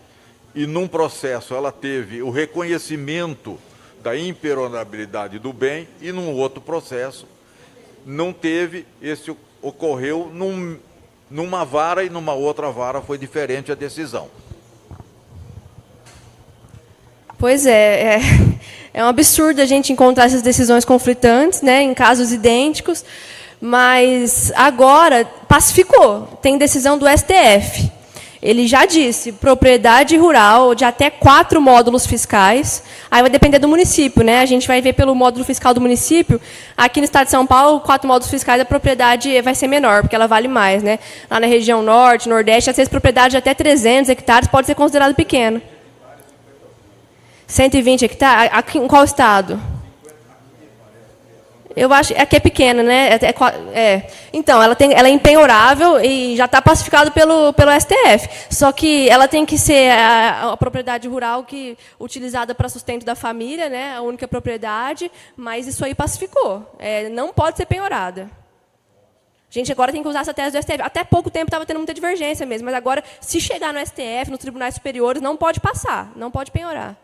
e num processo ela teve o reconhecimento da impenhorabilidade do bem e num outro processo não teve, esse ocorreu numa vara e numa outra vara foi diferente a decisão. Pois é um absurdo a gente encontrar essas decisões conflitantes, né, em casos idênticos, mas agora pacificou, tem decisão do STF. Ele já disse, propriedade rural de até 4 módulos fiscais. Aí vai depender do município, né? A gente vai ver pelo módulo fiscal do município. Aqui no estado de São Paulo, 4 módulos fiscais, a propriedade vai ser menor, porque ela vale mais, né? Lá na região norte, nordeste, às vezes propriedade de até 300 hectares pode ser considerado pequeno. 120 hectares? Aqui, em qual estado? Eu acho que é pequena, né? Então, ela é impenhorável e já está pacificado pelo STF. Só que ela tem que ser a propriedade rural utilizada para sustento da família, né? A única propriedade, mas isso aí pacificou. Não pode ser penhorada. A gente agora tem que usar essa tese do STF. Até pouco tempo estava tendo muita divergência mesmo, mas agora, se chegar no STF, nos tribunais superiores, não pode passar, não pode penhorar.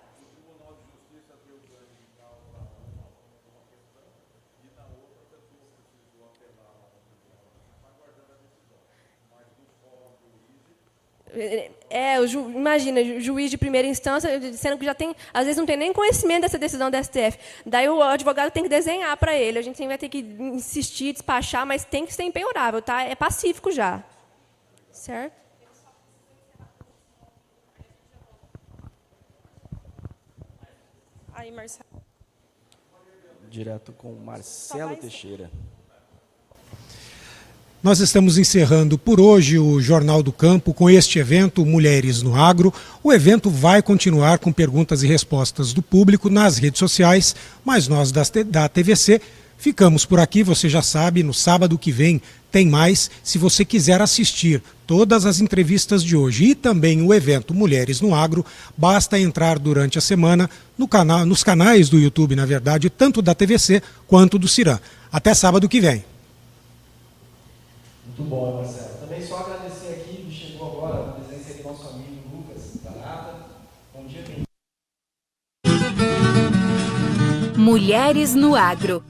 Imagina, juiz de primeira instância, sendo que já tem, às vezes não tem nem conhecimento dessa decisão do STF. Daí o advogado tem que desenhar para ele. A gente vai ter que insistir, despachar, mas tem que ser impenhorável, tá? É pacífico já. Certo? Aí, Marcelo. Direto com Marcelo Teixeira. Nós estamos encerrando por hoje o Jornal do Campo com este evento Mulheres no Agro. O evento vai continuar com perguntas e respostas do público nas redes sociais, mas nós da TVC ficamos por aqui. Você já sabe, no sábado que vem tem mais. Se você quiser assistir todas as entrevistas de hoje e também o evento Mulheres no Agro, basta entrar durante a semana nos canais do YouTube, na verdade, tanto da TVC quanto do Ciran. Até sábado que vem. Muito bom, Marcelo. Também só agradecer aqui, que chegou agora, a presença do nosso amigo Lucas Barata. Bom dia, bem. Mulheres no Agro.